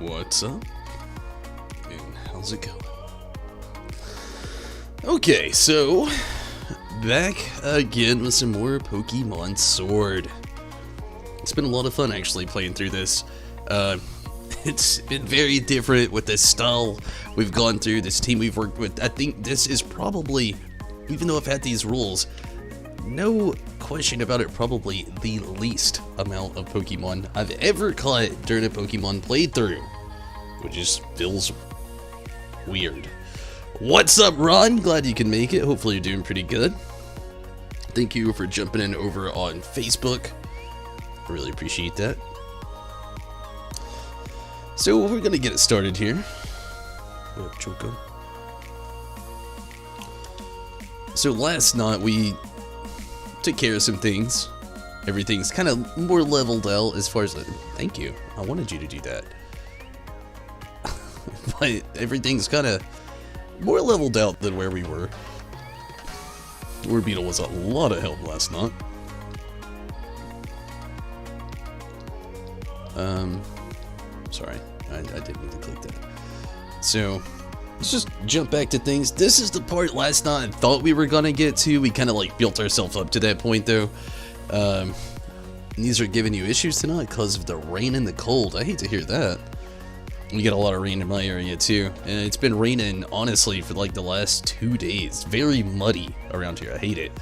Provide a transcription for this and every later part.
What's up? And how's it going? Okay, so back again with some more Pokemon Sword. It's been a lot of fun actually playing through this. It's been very different with this style we've gone through, this team we've worked with. I think this is probably, even though I've had these rules, no question about it, probably the least amount of Pokemon I've ever caught during a Pokemon playthrough, which just feels weird. What's up, Ron? Glad you can make it. Hopefully you're doing pretty good. Thank you for jumping in over on Facebook. I really appreciate that. So we're gonna get it started here. What up, Choco? So last night we took care of some things. Everything's kind of more leveled out as far as thank you. I wanted you to do that. But everything's kind of more leveled out than where we were. Beetle was a lot of help last night. Sorry, I didn't mean to click that. So let's just jump back to things. This is the part last night I thought we were gonna get to. We kind of like built ourselves up to that point though. These are giving you issues tonight because of the rain and the cold. I hate to hear that. We get a lot of rain in my area too, and it's been raining honestly for like the last 2 days. Very muddy around here. I hate it.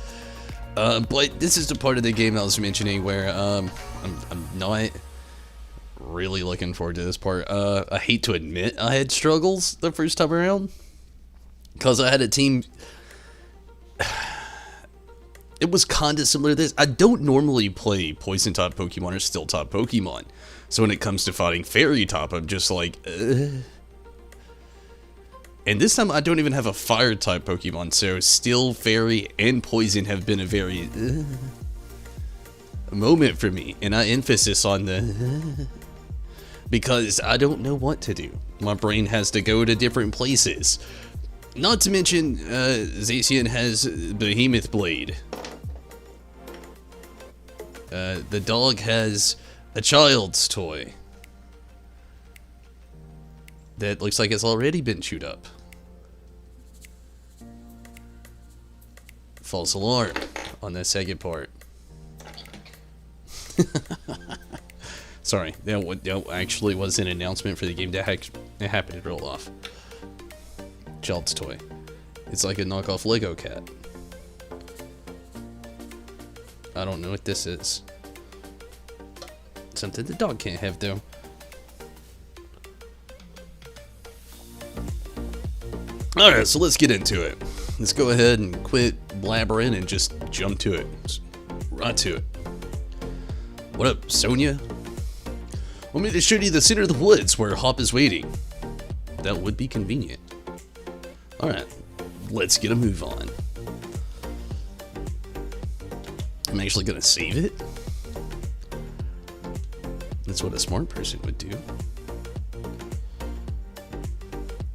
But this is the part of the game I was mentioning where I'm not really looking forward to this part. I hate to admit I had struggles the first time around because I had a team. It was kind of similar to this. I don't normally play poison type Pokemon or steel type Pokemon. So when it comes to fighting fairy type, I'm just like, And this time I don't even have a fire type Pokemon, so steel, fairy, and poison have been a very moment for me. And I emphasis on the because I don't know what to do. My brain has to go to different places. Not to mention, Zacian has Behemoth Blade. The dog has a child's toy that looks like it's already been chewed up. False alarm on that second part. Sorry, that actually was an announcement for the game. That happened to roll off. Child's toy. It's like a knockoff Lego cat. I don't know what this is. Something the dog can't have though. Alright, so let's get into it. Let's go ahead and quit blabbering and just jump to it. Right to it. What up, Sonia? Want me to show you the center of the woods where Hop is waiting? That would be convenient. Alright, let's get a move on. I'm actually gonna save it. That's what a smart person would do.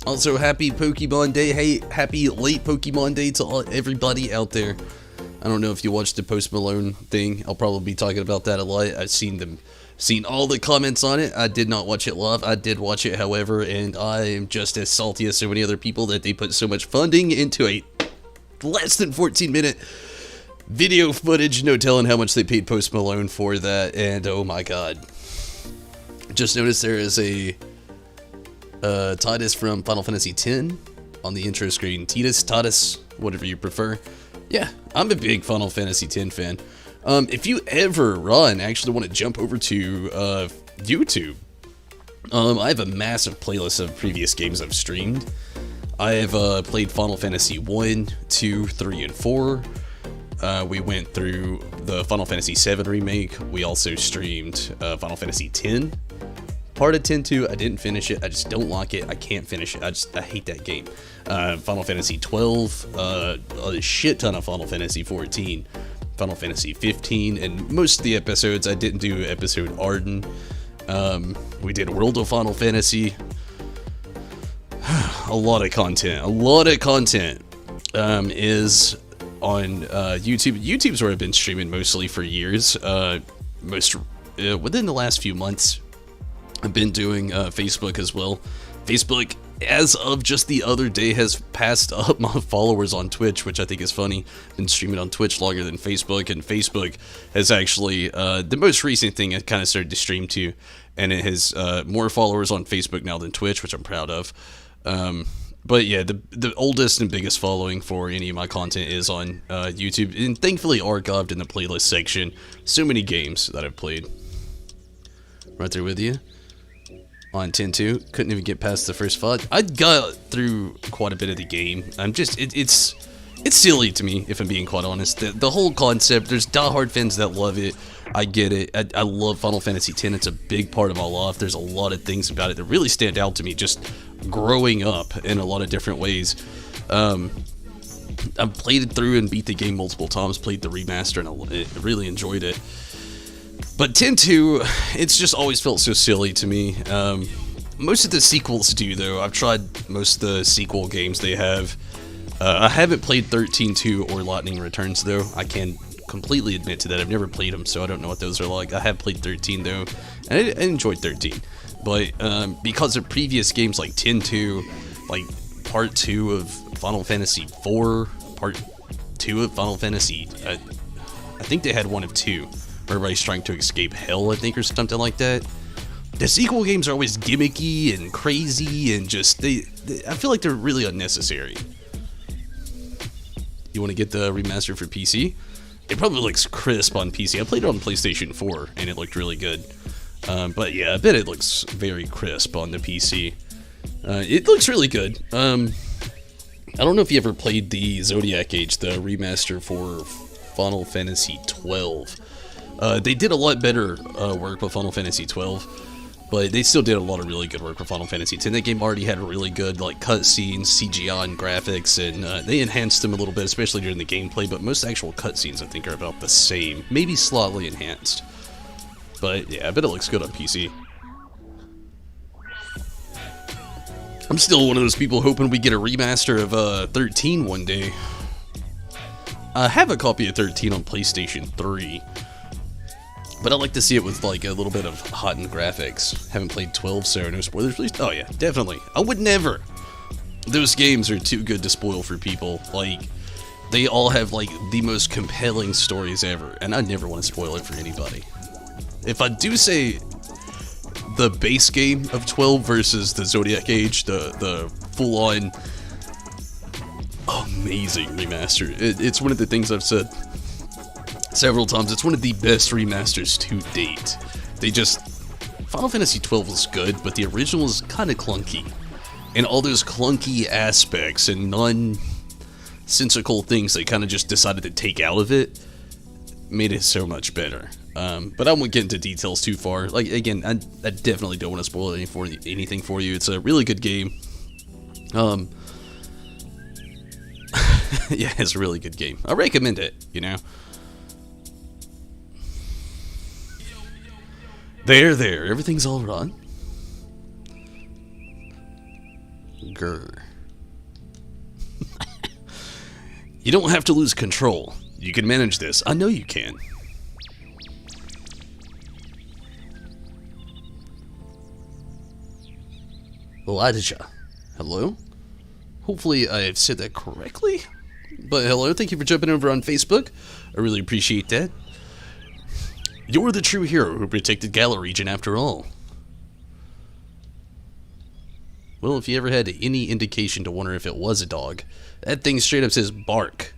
Also, happy Pokemon Day. Hey, happy late Pokemon Day to everybody out there. I don't know if you watched the Post Malone thing. I'll probably be talking about that a lot. I've seen all the comments on it. I did not watch it live. I did watch it, however, and I am just as salty as so many other people that they put so much funding into a less than 14-minute video footage. No telling how much they paid Post Malone for that, and oh my god. Just noticed there is a Titus from Final Fantasy X on the intro screen. Titus, whatever you prefer. Yeah, I'm a big Final Fantasy X fan. If you ever, Ron, actually want to jump over to YouTube, I have a massive playlist of previous games I've streamed. I have played Final Fantasy 1, 2, 3, and 4. We went through the Final Fantasy VII remake. We also streamed Final Fantasy X. Part of 10-2, I didn't finish it. I just don't like it. I can't finish it. I hate that game. Final Fantasy 12, a shit ton of Final Fantasy 14, Final Fantasy 15, and most of the episodes, I didn't do episode Arden. We did World of Final Fantasy. A lot of content. Is on YouTube. YouTube's where I've been streaming mostly for years. Within the last few months, I've been doing Facebook as well. Facebook, as of just the other day, has passed up my followers on Twitch, which I think is funny. I've been streaming on Twitch longer than Facebook, and Facebook has actually, the most recent thing I kind of started to stream to, and it has more followers on Facebook now than Twitch, which I'm proud of. But yeah, the oldest and biggest following for any of my content is on YouTube, and thankfully archived in the playlist section. So many games that I've played. Right there with you. On 10-2, couldn't even get past the first fight. I got through quite a bit of the game. I'm just, it's silly to me, if I'm being quite honest. The whole concept, there's diehard fans that love it. I get it. I love Final Fantasy X. It's a big part of my life. There's a lot of things about it that really stand out to me, just growing up in a lot of different ways. I've played it through and beat the game multiple times, played the remaster, and I really enjoyed it. But 10-2, it's just always felt so silly to me. Most of the sequels do, though. I've tried most of the sequel games they have. I haven't played 13-2 or Lightning Returns, though. I can completely admit to that. I've never played them, so I don't know what those are like. I have played 13, though, and I enjoyed 13. But because of previous games like 10-2, like Part 2 of Final Fantasy 4, Part 2 of Final Fantasy, I think they had one of 2. Everybody's trying to escape hell, I think, or something like that. The sequel games are always gimmicky and crazy, and just I feel like they're really unnecessary. You want to get the remaster for PC? It probably looks crisp on PC. I played it on PlayStation 4, and it looked really good. But yeah, I bet it looks very crisp on the PC. It looks really good. I don't know if you ever played the Zodiac Age, the remaster for Final Fantasy 12. They did a lot better work with Final Fantasy 12, but they still did a lot of really good work with Final Fantasy 10. That game already had really good like cutscenes, CGI, and graphics, and they enhanced them a little bit, especially during the gameplay. But most actual cutscenes, I think, are about the same, maybe slightly enhanced. But yeah, I bet it looks good on PC. I'm still one of those people hoping we get a remaster of 13 one day. I have a copy of 13 on PlayStation 3. But I'd like to see it with like a little bit of hot-end graphics. Haven't played 12, so no spoilers released. Oh yeah, definitely. I would never. Those games are too good to spoil for people. Like, they all have like the most compelling stories ever, and I never want to spoil it for anybody. If I do say the base game of 12 versus the Zodiac Age, the full-on amazing remaster, it's one of the things I've said several times. It's one of the best remasters to date. Final Fantasy XII was good, but the original was kind of clunky. And all those clunky aspects and nonsensical things they kind of just decided to take out of it made it so much better. But I won't get into details too far. Like, again, I definitely don't want to spoil anything for you. It's a really good game. Yeah, it's a really good game. I recommend it, you know. There, everything's all right. Grr. You don't have to lose control. You can manage this. I know you can. Elijah. Hello? Hopefully I've said that correctly. But hello, thank you for jumping over on Facebook. I really appreciate that. You're the true hero who protected Galar region after all. Well, if you ever had any indication to wonder if it was a dog, that thing straight up says bark.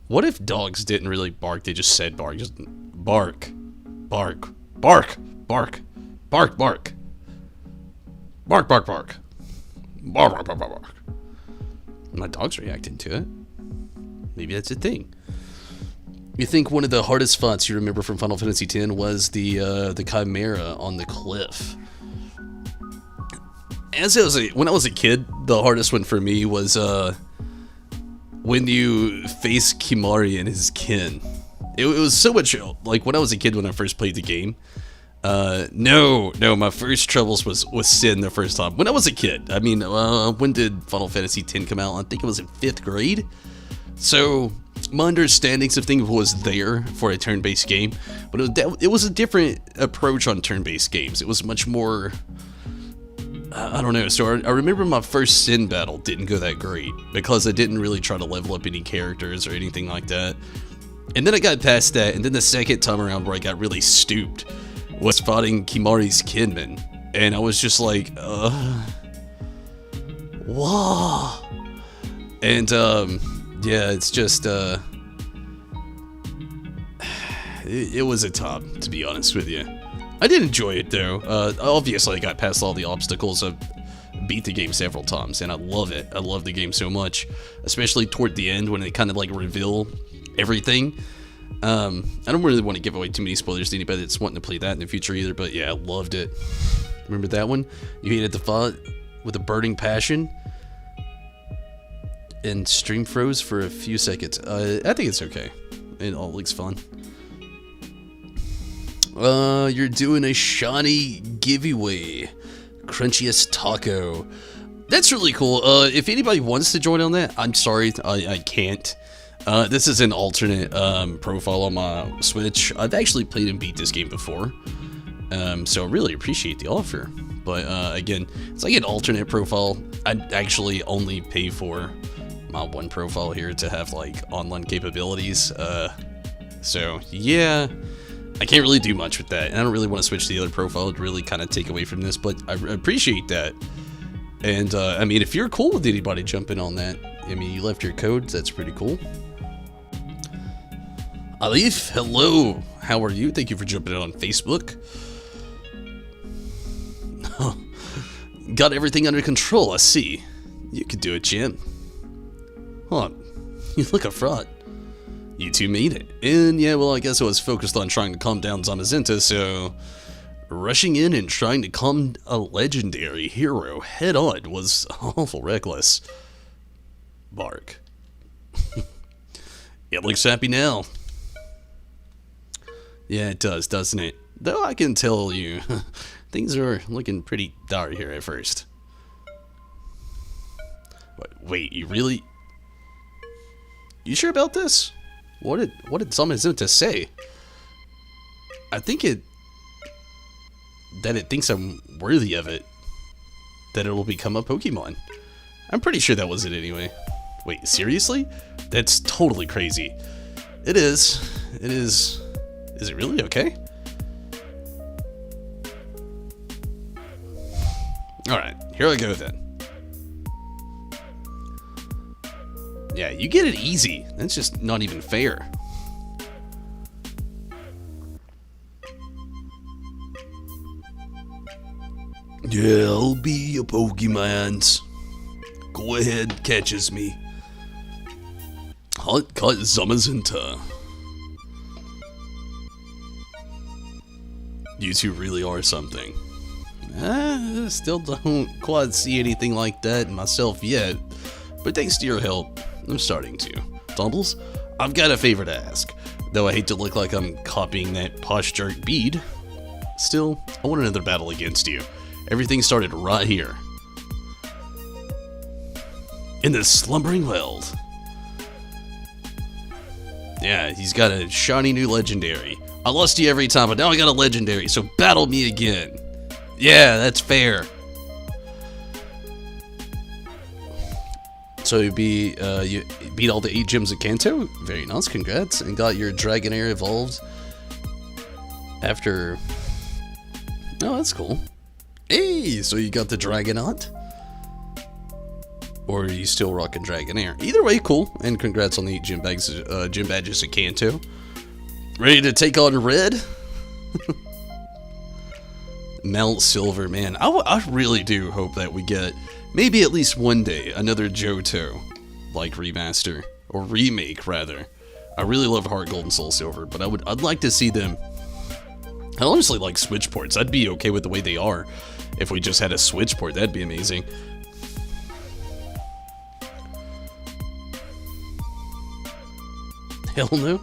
What if dogs didn't really bark, they just said bark? Just bark, bark, bark, bark, bark, bark. Bark, bark, bark. Bark, bark, bark, bark. My dog's reacting to it. Maybe that's a thing. You think one of the hardest fights you remember from Final Fantasy X was the Chimera on the cliff? When I was a kid, the hardest one for me was when you face Kimari and his kin. It was so much like when I was a kid when I first played the game. No, my first troubles was Sin the first time. When I was a kid. I mean, when did Final Fantasy X come out? I think it was in 5th grade. So, my understandings of things was there for a turn-based game, but it was a different approach on turn-based games. It was much more, I don't know. So I remember my first Sin battle didn't go that great because I didn't really try to level up any characters or anything like that. And then I got past that, and then the second time around where I got really stooped was fighting Kimari's Kinman, and I was just like, whoa. And yeah, it's just it was a top, to be honest with you. I did enjoy it though. Obviously I got past all the obstacles. I've beat the game several times, and I love it. I love the game so much, especially toward the end when they kind of like reveal everything. I don't really want to give away too many spoilers to anybody that's wanting to play that in the future either, but yeah, I loved it. Remember that one? You hated the fight with a burning passion, and stream froze for a few seconds. I think it's okay. It all looks fun. You're doing a shiny giveaway. Crunchiest taco. That's really cool. If anybody wants to join on that, I'm sorry, I can't. This is an alternate profile on my Switch. I've actually played and beat this game before, so I really appreciate the offer. But again, it's like an alternate profile. I'd actually only pay for my one profile here to have like online capabilities. So yeah, I can't really do much with that, and I don't really want to switch to the other profile. It'd really kind of take away from this, but I appreciate that. And I mean, if you're cool with anybody jumping on that, I mean, you left your codes. That's pretty cool. Alif, hello. How are you? Thank you for jumping on Facebook. Got everything under control, I see. You could do it, champ. Huh. You look a fraud. You two made it. And yeah, well, I guess I was focused on trying to calm down Zamazenta, so rushing in and trying to calm a legendary hero head on was awful reckless. Bark. It looks happy now. Yeah, it does, doesn't it? Though I can tell you, things are looking pretty dire here at first. Wait, you really? You sure about this? What did Zamazenta say? I think that it thinks I'm worthy of it. That it will become a Pokemon. I'm pretty sure that was it anyway. Wait, seriously? That's totally crazy. It is. It is. Is it really okay? Alright, here I go then. Yeah, you get it easy. That's just not even fair. Yeah, I'll be a Pokemon. Go ahead, catches me. Hot cut Zamazenta. You two really are something. I still don't quite see anything like that in myself yet, but thanks to your help, I'm starting to. Tumbles, I've got a favor to ask, though I hate to look like I'm copying that posh jerk bead. Still, I want another battle against you. Everything started right here. In the slumbering world. Yeah, he's got a shiny new legendary. I lost you every time, but now I got a legendary, so battle me again. Yeah, that's fair. So you beat all the 8 gyms of Kanto? Very nice, congrats. And got your Dragonair evolved after... Oh, that's cool. Hey, so you got the Dragonaut? Or are you still rocking Dragonair? Either way, cool. And congrats on the 8 gym badges of Kanto. Ready to take on Red? Mount Silver, man. I really do hope that we get, maybe at least one day, another Johto, like remaster, or remake, rather. I really love Heart Gold and Soul Silver, but I'd like to see them, I honestly like Switch ports. I'd be okay with the way they are. If we just had a Switch port, that'd be amazing. Hell no.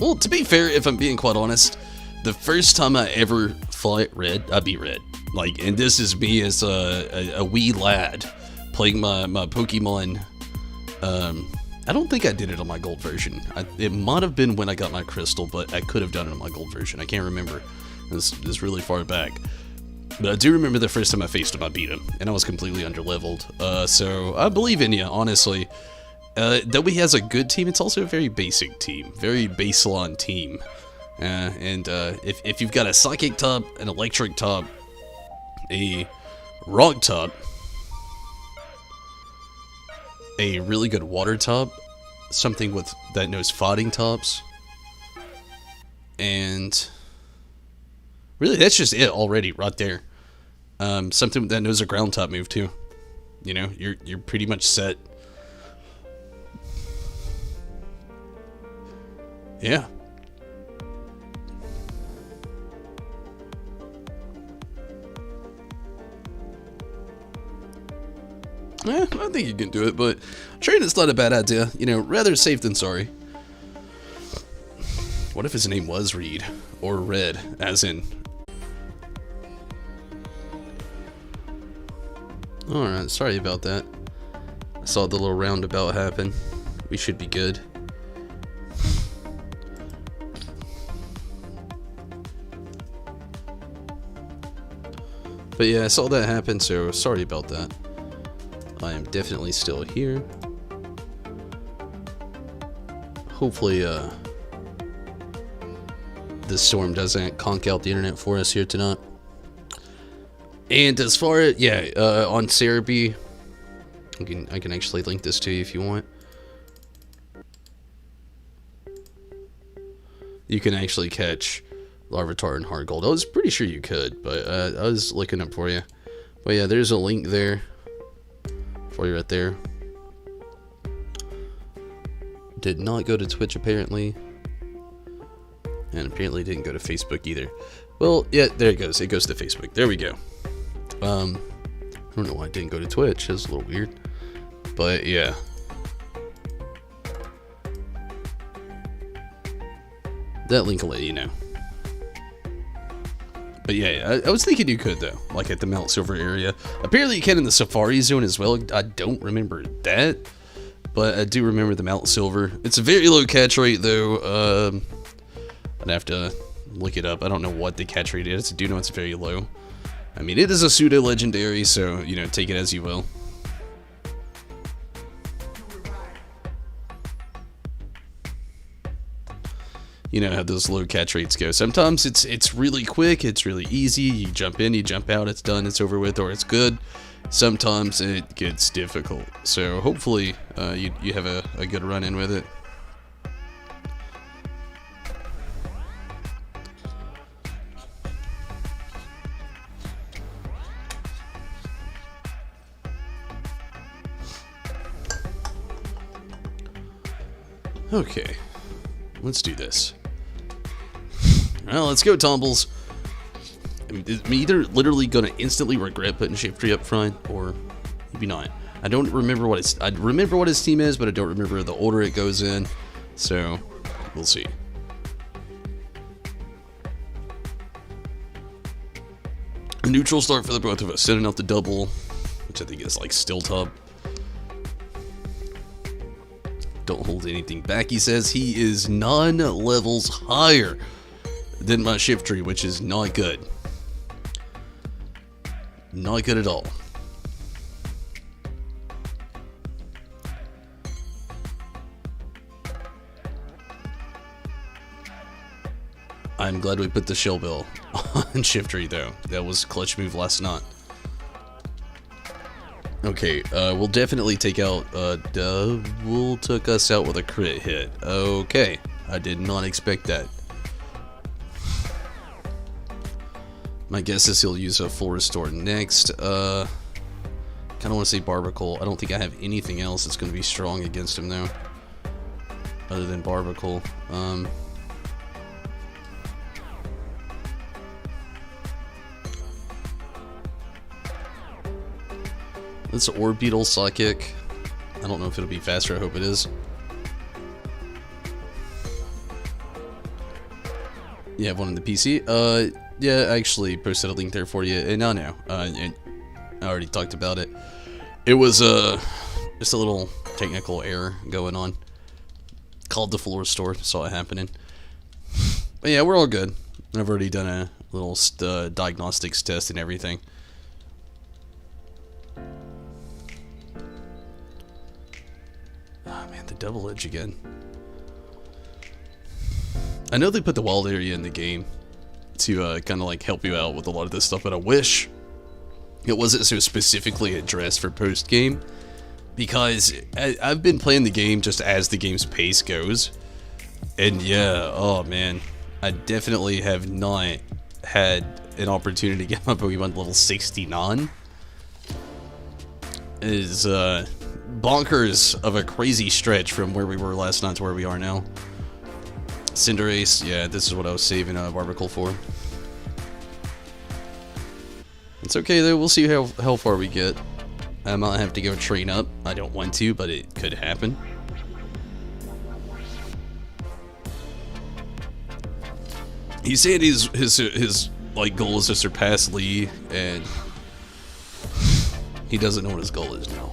Well, to be fair, if I'm being quite honest, the first time I ever fought Red, I beat Red. Like, and this is me as a wee lad playing my Pokemon I don't think I did it on my gold version. It might have been when I got my crystal, but I could have done it on my gold version. I can't remember. This is really far back. But I do remember the first time I faced him, I beat him, and I was completely underleveled. So I believe in you, honestly. Though he has a good team, it's also a very basic team, very baseline team. If you've got a psychic top, an electric top, a rock top, a really good water top, something that knows fighting tops, and really that's just it already right there. Something that knows a ground top move too. You know, you're pretty much set. Yeah. I think you can do it, but training's not a bad idea. You know, rather safe than sorry. What if his name was Reed? Or Red, as in... Alright, sorry about that. I saw the little roundabout happen. We should be good. But yeah, I saw that happen, so sorry about that. I am definitely still here. Hopefully, this storm doesn't conk out the internet for us here tonight. And as far as, on Cerebi, I can actually link this to you if you want. You can actually catch Larvitar and Hard Gold. I was pretty sure you could, but I was looking up for you. But yeah, there's a link there for you right there. Did not go to Twitch apparently, and apparently didn't go to Facebook either. Well, yeah, there it goes. It goes to Facebook. There we go. I don't know why it didn't go to Twitch. That's a little weird, but yeah. That link will let you know. But yeah, I was thinking you could though, like at the Mount Silver area. Apparently you can in the Safari Zone as well. I don't remember that, but I do remember the Mount Silver. It's a very low catch rate though. I'd have to look it up. I don't know what the catch rate is. I do know it's very low. I mean, it is a pseudo legendary, so you know, take it as you will. You know how those low catch rates go. Sometimes it's really quick, it's really easy. You jump in, you jump out, it's done, it's over with, or it's good. Sometimes it gets difficult. So hopefully you have a good run in with it. Okay, let's do this. Well, let's go, Tumbles. I'm either literally gonna instantly regret putting Shiftry up front, or maybe not. I don't remember what I remember what his team is, but I don't remember the order it goes in. So we'll see. A neutral start for the both of us, sending out the double, which I think is like still top. Don't hold anything back, he says. He is 9 levels higher than my Shiftry, which is not good. Not good at all. I'm glad we put the Shell Bill on Shiftry, though. That was a clutch move last night. Okay, we'll definitely take out, Double took us out with a crit hit. Okay, I did not expect that. My guess is he'll use a full restore next. Kinda wanna say Barbacle. I don't think I have anything else that's gonna be strong against him though. Other than Barbacle. It's Orbeetle Psychic. I don't know if it'll be faster, I hope it is. You have one in the PC? Yeah, I actually posted a link there for you. And I already talked about it. It was, just a little technical error going on. Called the floor store, saw it happening. But yeah, we're all good. I've already done a little diagnostics test and everything. Oh man, the double edge again. I know they put the wild area in the game to kind of like help you out with a lot of this stuff, but I wish it wasn't so specifically addressed for post-game, because I've been playing the game just as the game's pace goes, and yeah, oh man, I definitely have not had an opportunity to get my Pokemon to level 69. It is bonkers of a crazy stretch from where we were last night to where we are now. Cinderace, yeah, this is what I was saving Barbicle for. It's okay though, we'll see how far we get. I might have to go train up. I don't want to, but it could happen. He said his like goal is to surpass Lee, and he doesn't know what his goal is now.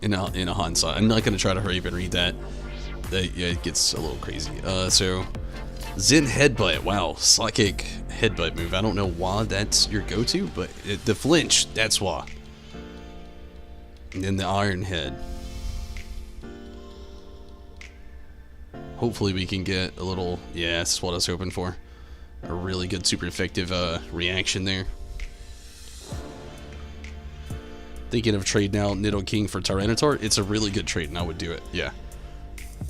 In a hindsight, I'm not gonna try to hurry up and read that. Yeah, it gets a little crazy. So Zen Headbutt. Wow, psychic headbutt move. I don't know why that's your go-to, but the flinch, that's why. And then the Iron Head. Hopefully we can get a little, yeah, that's what I was hoping for. A really good, super effective reaction there. Thinking of trading out Nidoking for Tyranitar, it's a really good trade and I would do it, yeah.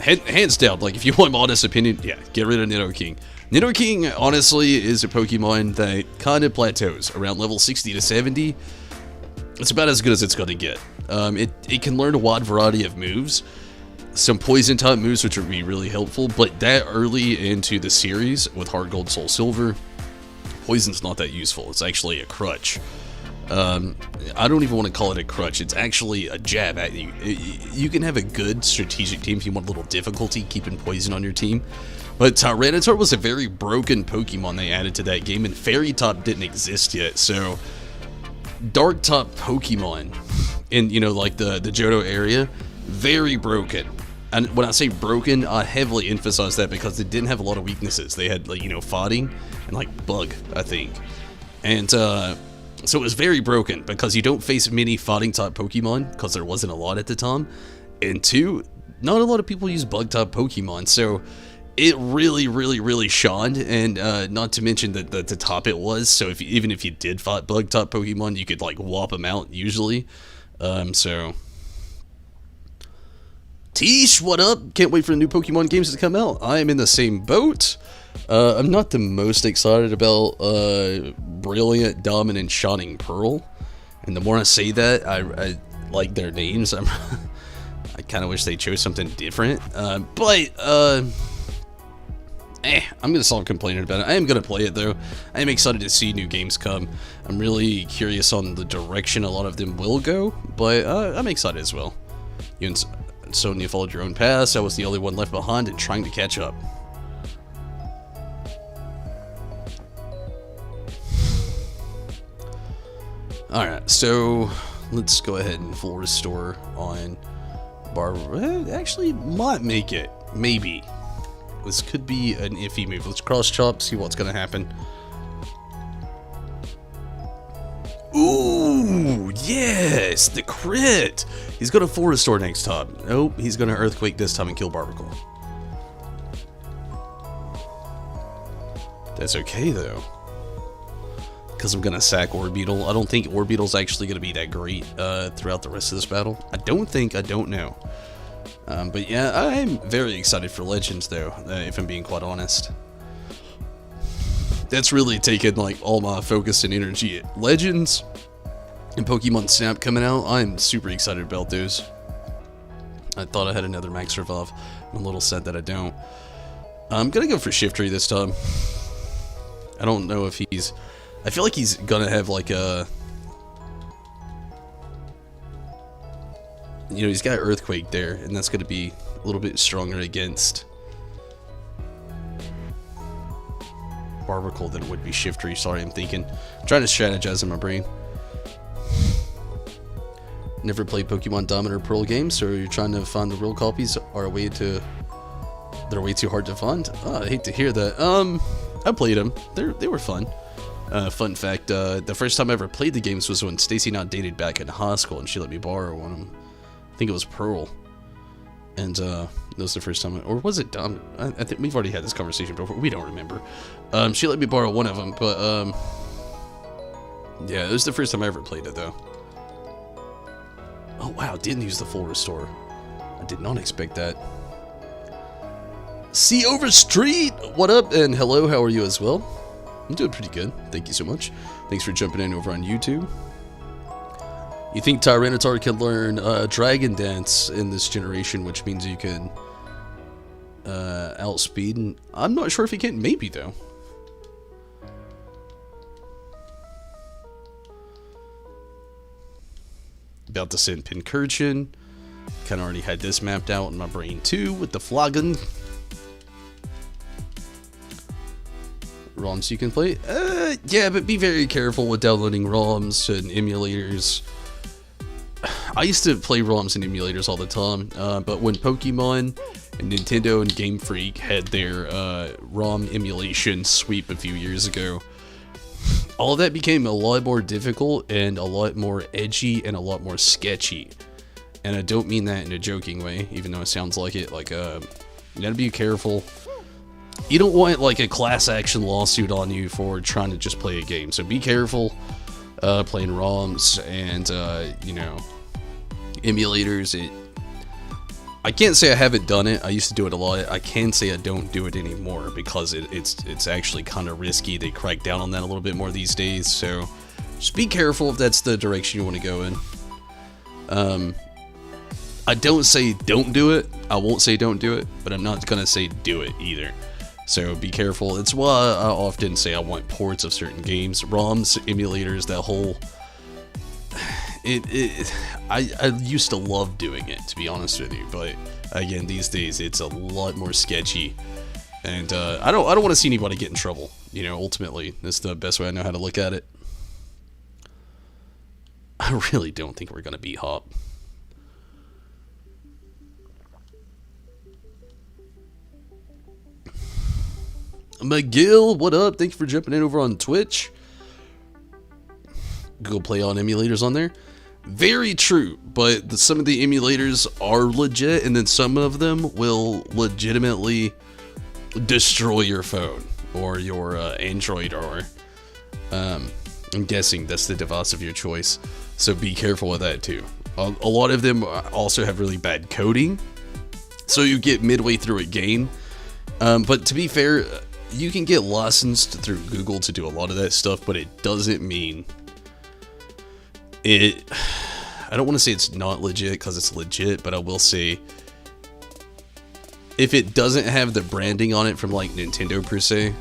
Hands down, like if you want my honest opinion, yeah, get rid of Nidoking. Nidoking, honestly, is a Pokemon that kind of plateaus around level 60 to 70. It's about as good as it's going to get. It can learn a wide variety of moves. Some poison type moves which would be really helpful, but that early into the series with Heart Gold, Soul Silver, poison's not that useful. It's actually a crutch. I don't even want to call it a crutch. It's actually a jab at you. You can have a good strategic team if you want a little difficulty keeping poison on your team. But Tyranitar was a very broken Pokemon they added to that game, and Fairy type didn't exist yet, so Dark type Pokemon in, you know, like the Johto area, very broken. And when I say broken, I heavily emphasize that because they didn't have a lot of weaknesses. They had, like, you know, fighting and like bug, I think. And so it was very broken because you don't face many fighting type Pokemon because there wasn't a lot at the time. And two, not a lot of people use bug type Pokemon, so it really shined. And not to mention that the top it was, so even if you did fight bug type Pokemon, you could like whop them out usually. So Teesh, what up? Can't wait for the new Pokemon games to come out. I am in the same boat. I'm not the most excited about Brilliant, Dominant, Shining Pearl. And the more I say that, I like their names. I kind of wish they chose something different. But I'm gonna stop complaining about it. I am gonna play it though. I am excited to see new games come. I'm really curious on the direction a lot of them will go, but I'm excited as well. You and Sonya followed your own path. I was the only one left behind and trying to catch up. Alright, so let's go ahead and full restore on Barbara. Actually, might make it. Maybe. This could be an iffy move. Let's cross chop, see what's gonna happen. Ooh, yes, the crit. He's gonna full restore next time. Nope, he's gonna earthquake this time and kill Barbicle. That's okay though, because I'm gonna sack Orbeetle. I don't think Orbeetle's actually gonna be that great throughout the rest of this battle. I don't know. But yeah, I'm very excited for Legends though, if I'm being quite honest. That's really taken like all my focus and energy at Legends and Pokemon Snap coming out. I'm super excited about those. I thought I had another Max Revive. I'm a little sad that I don't. I'm gonna go for Shiftry this time. I don't know if he's... I feel like he's gonna have like a... You know, he's got Earthquake there, and that's gonna be a little bit stronger against Barbicle than it would be Shiftry. Sorry, I'm trying to strategize in my brain. Never played Pokemon Diamond or Pearl games, so you're trying to find the real copies they're way too hard to find. Oh, I hate to hear that. I played them. They were fun. Fun fact, the first time I ever played the games was when Stacy and I dated back in high school, and she let me borrow one of them. I think it was Pearl. And that was the first time, or was it Diamond? I think we've already had this conversation before. We don't remember. She let me borrow one of them, but yeah, it was the first time I ever played it, though. Oh wow, didn't use the full restore. I did not expect that. See Overstreet, what up? And hello, how are you as well? I'm doing pretty good. Thank you so much. Thanks for jumping in over on YouTube. You think Tyranitar can learn Dragon Dance in this generation, which means you can outspeed? I'm not sure if he can. Maybe, though. About to send Pincurchin. Kind of already had this mapped out in my brain, too, with the Flagon. ROMs you can play? Yeah, but be very careful with downloading ROMs and emulators. I used to play ROMs and emulators all the time, but when Pokemon and Nintendo and Game Freak had their ROM emulation sweep a few years ago, all of that became a lot more difficult and a lot more edgy and a lot more sketchy. And I don't mean that in a joking way, even though it sounds like it. Like, you gotta be careful. You don't want, like, a class action lawsuit on you for trying to just play a game. So be careful playing ROMs and, you know, emulators. I can't say I haven't done it. I used to do it a lot. I can say I don't do it anymore because it's actually kind of risky. They crack down on that a little bit more these days. So just be careful if that's the direction you want to go in. I don't say don't do it. I won't say don't do it, but I'm not going to say do it either. So be careful. It's why I often say I want ports of certain games, ROMs, emulators, that whole... I used to love doing it, to be honest with you, but again, these days it's a lot more sketchy, and I don't want to see anybody get in trouble. You know, ultimately, that's the best way I know how to look at it. I really don't think we're gonna beat Hop. McGill, what up? Thank you for jumping in over on Twitch. Google Play on emulators on there. Very true, but some of the emulators are legit, and then some of them will legitimately destroy your phone or your Android, or I'm guessing that's the device of your choice. So be careful with that too. A lot of them also have really bad coding, so you get midway through a game. But to be fair, you can get licensed through Google to do a lot of that stuff, but it doesn't mean it. I don't want to say it's not legit, because it's legit, but I will say if it doesn't have the branding on it from like Nintendo per se,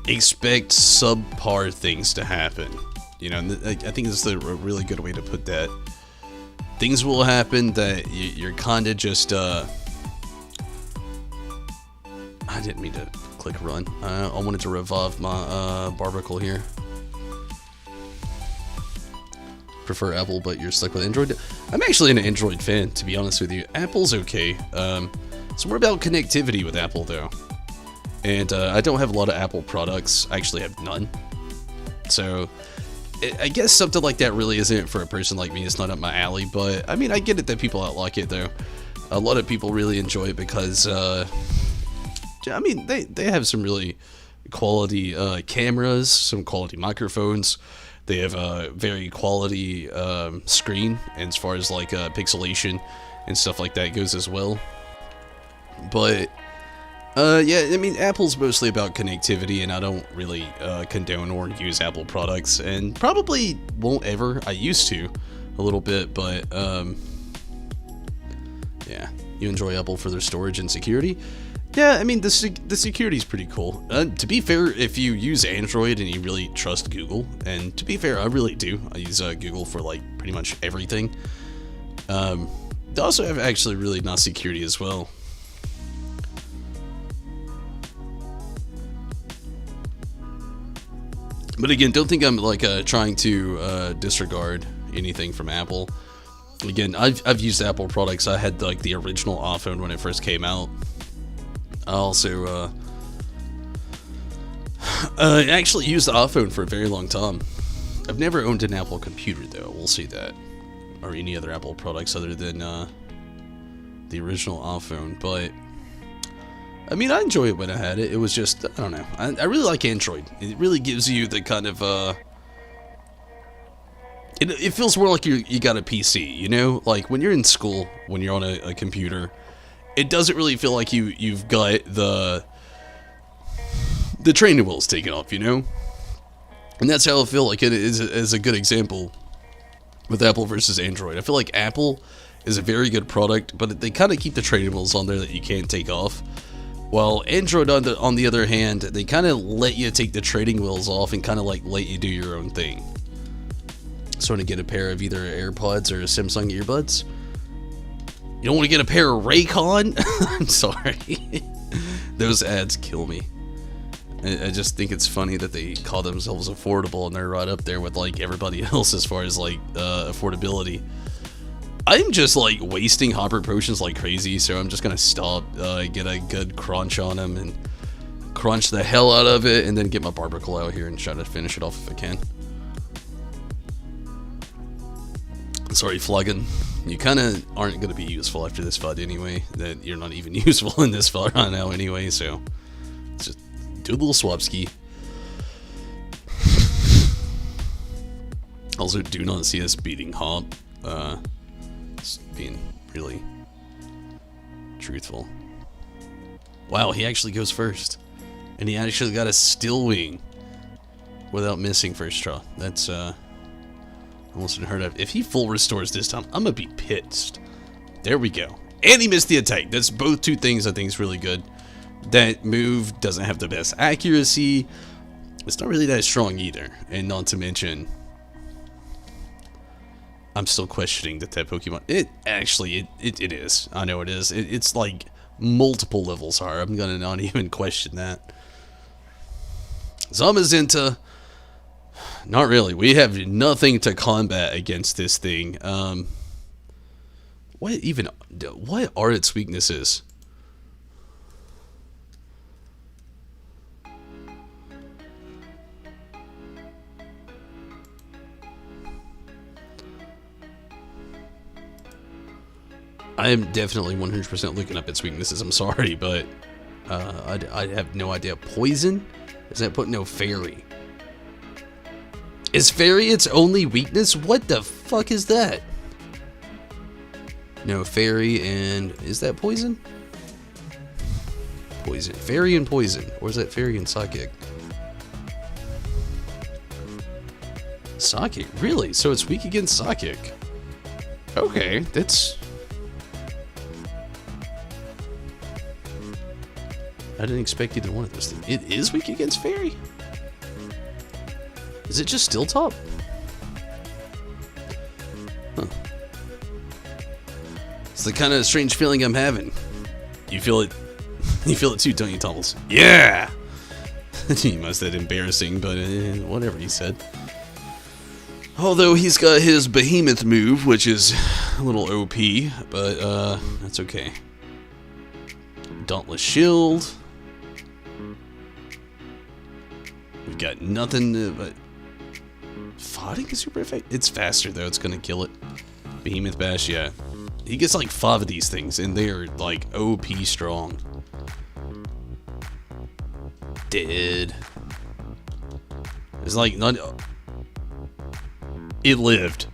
expect subpar things to happen. You know, and I think this is a really good way to put that. Things will happen that you're kind of just I didn't mean to click run. I wanted to revive my Barbacle here. Prefer Apple, but you're stuck with Android. I'm actually an Android fan, to be honest with you. Apple's okay. It's more about connectivity with Apple, though. And I don't have a lot of Apple products. I actually have none. So I guess something like that really isn't for a person like me. It's not up my alley, but I mean, I get it that people like it, though. A lot of people really enjoy it because I mean, they have some really quality cameras, some quality microphones. They have a very quality screen, as far as like pixelation and stuff like that goes as well. But yeah, I mean, Apple's mostly about connectivity, and I don't really condone or use Apple products, and probably won't ever. I used to a little bit, but yeah, you enjoy Apple for their storage and security. Yeah, I mean, the security's pretty cool. To be fair, if you use Android and you really trust Google, and to be fair, I really do. I use Google for, like, pretty much everything. They also have actually really nice security as well. But again, don't think I'm, like, trying to disregard anything from Apple. Again, I've used Apple products. I had like the original iPhone when it first came out. I also actually used the iPhone for a very long time. I've never owned an Apple computer though, we'll see that. Or any other Apple products other than the original iPhone, but I mean, I enjoyed it when I had it. It was just, I don't know. I really like Android. It really gives you the kind of, it feels more like you got a PC, you know? Like, when you're in school, when you're on a computer, it doesn't really feel like you've got the training wheels taken off, you know? And that's how I feel like it is a good example with Apple versus Android. I feel like Apple is a very good product, but they kind of keep the training wheels on there that you can't take off. While Android, on the other hand, they kind of let you take the trading wheels off and kind of like let you do your own thing. So to get a pair of either AirPods or Samsung earbuds, you don't want to get a pair of Raycon? I'm sorry. Those ads kill me. I just think it's funny that they call themselves affordable and they're right up there with like everybody else as far as like affordability. I'm just like wasting Hopper potions like crazy, so I'm just gonna stop, get a good crunch on them and crunch the hell out of it, and then get my barbacle out here and try to finish it off if I can. Sorry, Fluggin. You kind of aren't gonna be useful after this FUD anyway. That you're not even useful in this FUD right now anyway, so just do a little swap ski. Also, do not see us beating Hop. Being really truthful. Wow, he actually goes first. And he actually got a still wing without missing first try. That's almost unheard of. If he full restores this time, I'm gonna be pissed. There we go. And he missed the attack. That's both two things I think is really good. That move doesn't have the best accuracy. It's not really that strong either. And not to mention, I'm still questioning that Pokemon. It is. I know it is. It's like multiple levels higher. I'm gonna not even question that. Zamazenta. Not really. We have nothing to combat against this thing. What are its weaknesses? I am definitely 100% looking up its weaknesses. I'm sorry, but I have no idea. Poison? Is that put no fairy? Is fairy its only weakness? What the fuck is that? No, fairy and is that poison? Poison, fairy and poison, or is that fairy and psychic? Psychic, really? So it's weak against psychic. Okay, that's. I didn't expect either one of those things. It is weak against fairy? Is it just still top? Huh. It's the kind of strange feeling I'm having. You feel it? You feel it too, don't you, Tumbles? Yeah! He must have said embarrassing, but whatever he said. Although he's got his behemoth move, which is a little OP, but that's okay. Dauntless Shield. We've got nothing but fighting is super effective. It's faster though, it's gonna kill it. Behemoth Bash, yeah. He gets like 5 of these things and they are like OP strong. Dead. It's like not. It lived.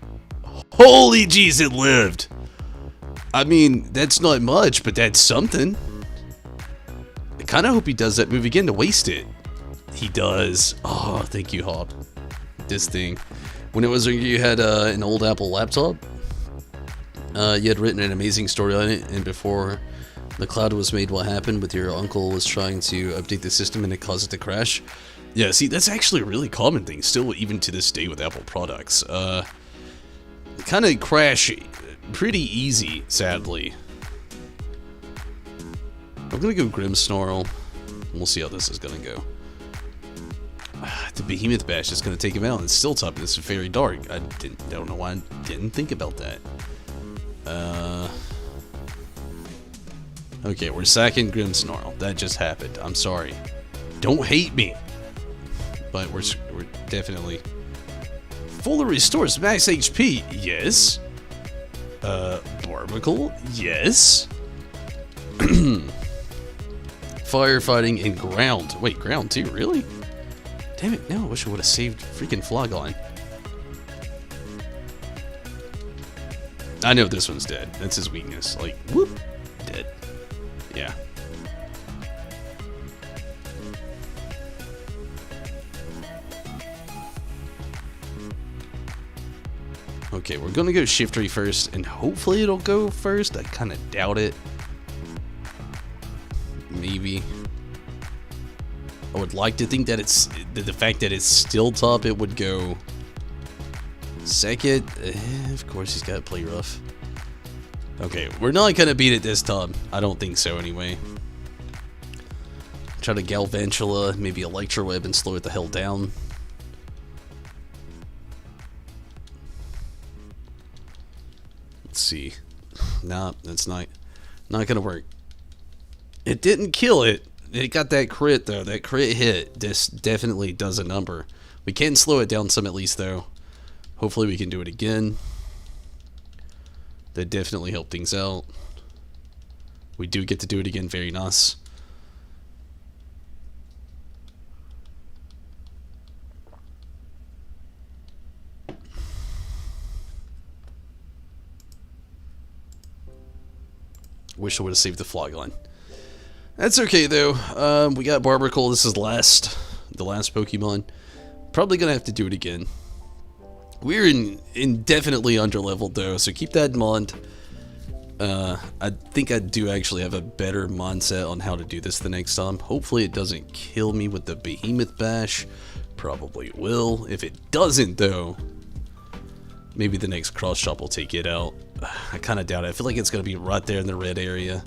Holy jeez, it lived. I mean, that's not much, but that's something. I kind of hope he does that move again to waste it. He does. Oh, thank you, Hop. This thing. When it was you had an old Apple laptop, you had written an amazing story on it, and before the cloud was made, what happened with your uncle was trying to update the system and it caused it to crash. Yeah, see, that's actually a really common thing, still even to this day with Apple products. Kind of crash pretty easy, sadly. I'm gonna go Grimmsnarl. We'll see how this is gonna go. The Behemoth Bash is going to take him out. It's still tough. It's very dark. I don't know why I didn't think about that. Okay, we're sacking Grimmsnarl. That just happened. I'm sorry. Don't hate me. But we're definitely... Fuller restores max HP. Yes. Barbicle. Yes. Firefighting and ground. Wait, ground too? Really? Damn it, no. I wish I would have saved freaking Flygon. I know this one's dead. That's his weakness. Like, whoop. Dead. Yeah. Okay, we're gonna go Shiftry first, and hopefully it'll go first. I kind of doubt it. Maybe. I would like to think that it's the fact that it's still top, it would go second. Of course, he's got to play rough. Okay, we're not gonna beat it this time. I don't think so, anyway. Try to Galvantula, maybe Electro Web, and slow it the hell down. Let's see. Nah, that's not gonna work. It didn't kill it. It got that crit though. That crit hit. This definitely does a number. We can slow it down some at least though. Hopefully we can do it again. That definitely helped things out. We do get to do it again. Very nice. Wish I would have saved the Flygon. That's okay though. We got Barbicle. This is the last Pokemon. Probably gonna have to do it again. We're indefinitely underleveled though, so keep that in mind. I think I do actually have a better mindset on how to do this the next time. Hopefully it doesn't kill me with the Behemoth Bash. Probably will. If it doesn't though, maybe the next Cross Chop will take it out. I kind of doubt it. I feel like it's going to be right there in the red area.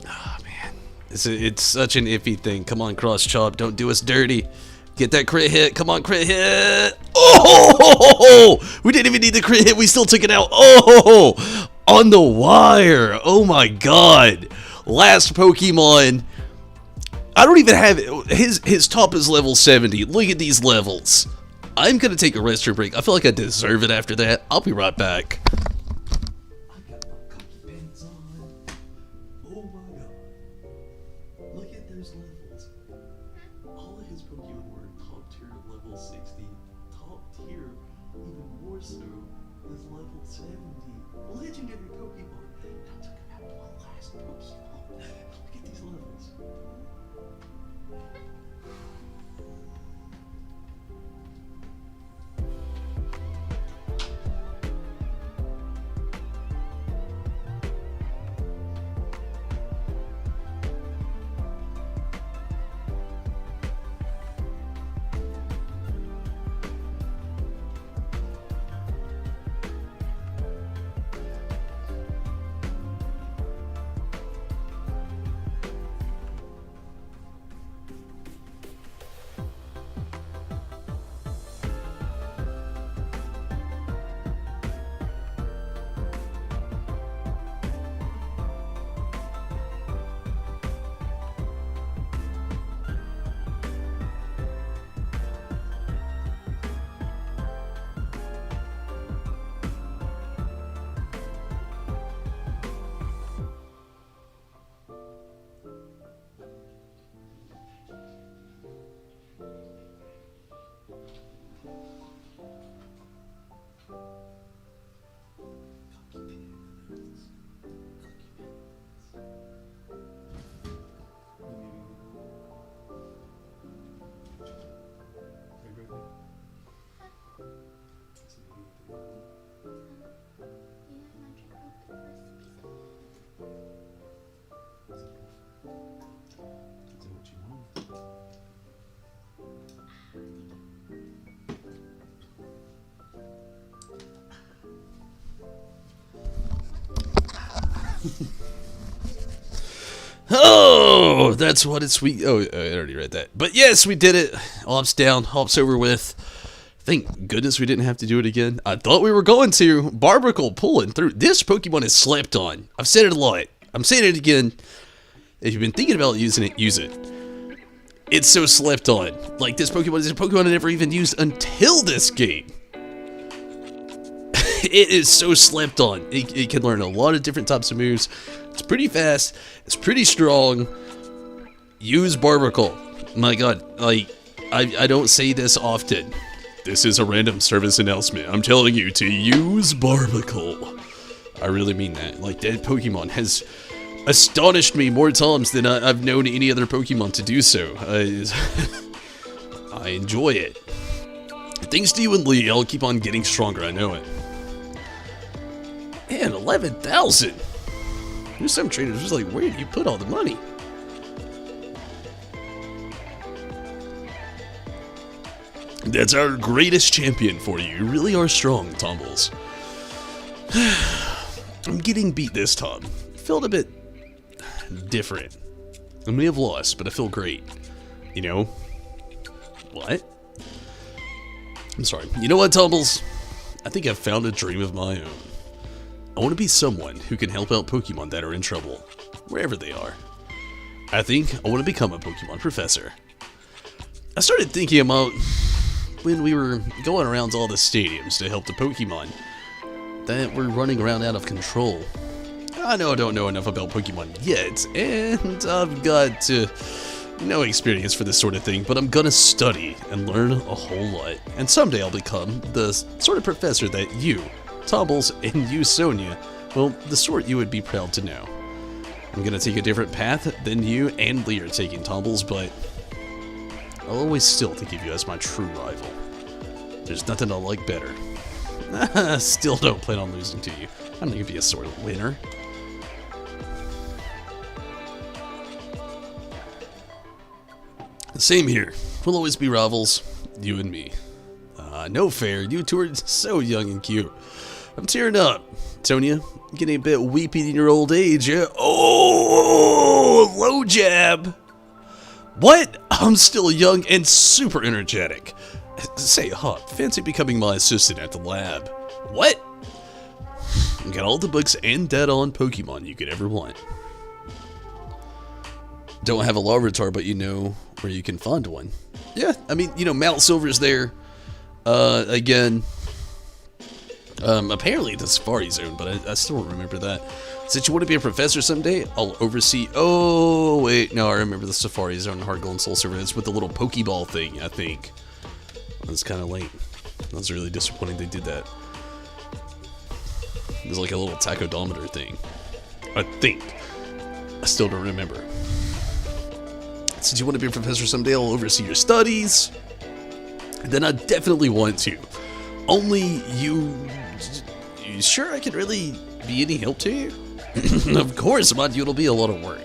Oh, man. It's such an iffy thing. Come on, Cross Chop. Don't do us dirty. Get that crit hit. Come on, crit hit. Oh! We didn't even need the crit hit. We still took it out. Oh! On the wire. Oh, my God. Last Pokemon. I don't even have... His top is level 70. Look at these levels. I'm gonna take a restroom break. I feel like I deserve it after that. I'll be right back. I got my cookie pants on. Oh my god. Look at those levels. All of his Pokemon were top tier level 60. Top tier, even more so, is level 70. Legendary Pokemon. Now took him out one last Pokemon. Look at these levels. Oh, that's what it's sweet. Oh, I already read that. But yes, we did it. Hops down, hops over with. Thank goodness we didn't have to do it again. I thought we were going to. Barbicle pulling through. This Pokemon is slept on. I've said it a lot. I'm saying it again. If you've been thinking about using it, use it. It's so slept on. Like, this Pokemon is a Pokemon I never even used until this game. It is so slept on. It can learn a lot of different types of moves. It's pretty fast. It's pretty strong. Use Barbicle. My god, like, I don't say this often. This is a random service announcement. I'm telling you to use Barbicle. I really mean that. Like, that Pokemon has astonished me more times than I've known any other Pokemon to do so. I enjoy it. Thanks to you and Lee, I'll keep on getting stronger, I know it. Man, 11,000! There's some traders just like, where do you put all the money? That's our greatest champion for you. You really are strong, Tumbles. I'm getting beat this time. Felt a bit different. I may have lost, but I feel great. You know? What? I'm sorry. You know what, Tumbles? I think I've found a dream of my own. I want to be someone who can help out Pokemon that are in trouble, wherever they are. I think I want to become a Pokemon professor. I started thinking about when we were going around to all the stadiums to help the Pokemon that were running around out of control. I know I don't know enough about Pokemon yet, and I've got no experience for this sort of thing, but I'm gonna study and learn a whole lot. And someday I'll become the sort of professor that you, Tumbles, and you, Sonia, well, the sort you would be proud to know. I'm gonna take a different path than you and Lee are taking, Tumbles, but I'll always still think of you as my true rival. There's nothing I like better. Still don't plan on losing to you. I'm gonna be a sort of winner. Same here. We'll always be rivals, you and me. No fair. You two are so young and cute. I'm tearing up. Sonia, getting a bit weepy in your old age, yeah? Oh, low jab. What? I'm still young and super energetic. Say, Hop, fancy becoming my assistant at the lab. What? Got all the books and data on Pokemon you could ever want. Don't have a Larvitar, but you know where you can find one. Yeah, I mean, you know, Mount Silver's there. Again, apparently the Safari Zone, but I still don't remember that. Since you want to be a professor someday, I'll oversee... Oh, wait, no, I remember the Safari Zone, Hard Gold and Soul Silver. It's with the little Pokeball thing, I think. That's kind of late. That's really disappointing they did that. There's like a little tachodometer thing. I think. I still don't remember. Since you want to be a professor someday, I'll oversee your studies. Then I definitely want to. Only you sure I can really be any help to you? Of course, mind you, it'll be a lot of work.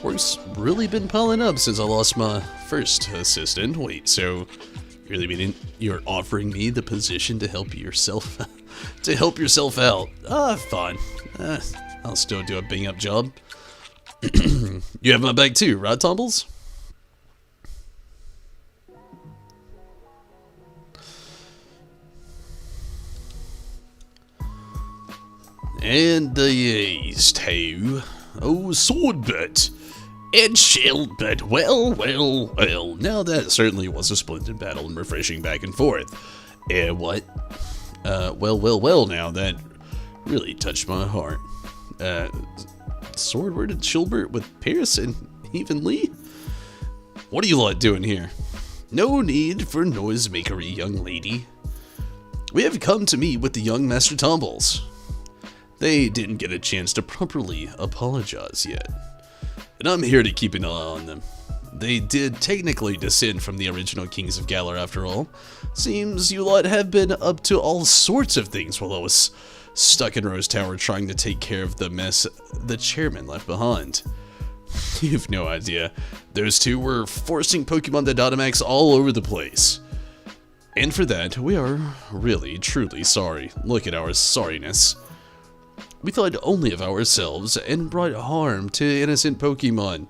Work's really been piling up since I lost my first assistant. Wait, so you really mean you're offering me the position to help yourself to help yourself out? Fine. I'll still do a bang up job. You have my back too, right, Tumbles? And the yeast, how? Oh, sword bit. And shield bit. Well. Now that certainly was a splendid battle and refreshing back and forth. What? Well, now that really touched my heart. Sword, where did Shilbert with Paris and even Lee? What are you lot doing here? No need for noisemakery, young lady. We have come to meet with the young Master Tumbles. They didn't get a chance to properly apologize yet, and I'm here to keep an eye on them. They did technically descend from the original Kings of Galar after all. Seems you lot have been up to all sorts of things while I was stuck in Rose Tower trying to take care of the mess the chairman left behind. You've no idea. Those two were forcing Pokemon to Dynamax all over the place. And for that, we are really, truly sorry. Look at our sorriness. We thought only of ourselves and brought harm to innocent Pokemon.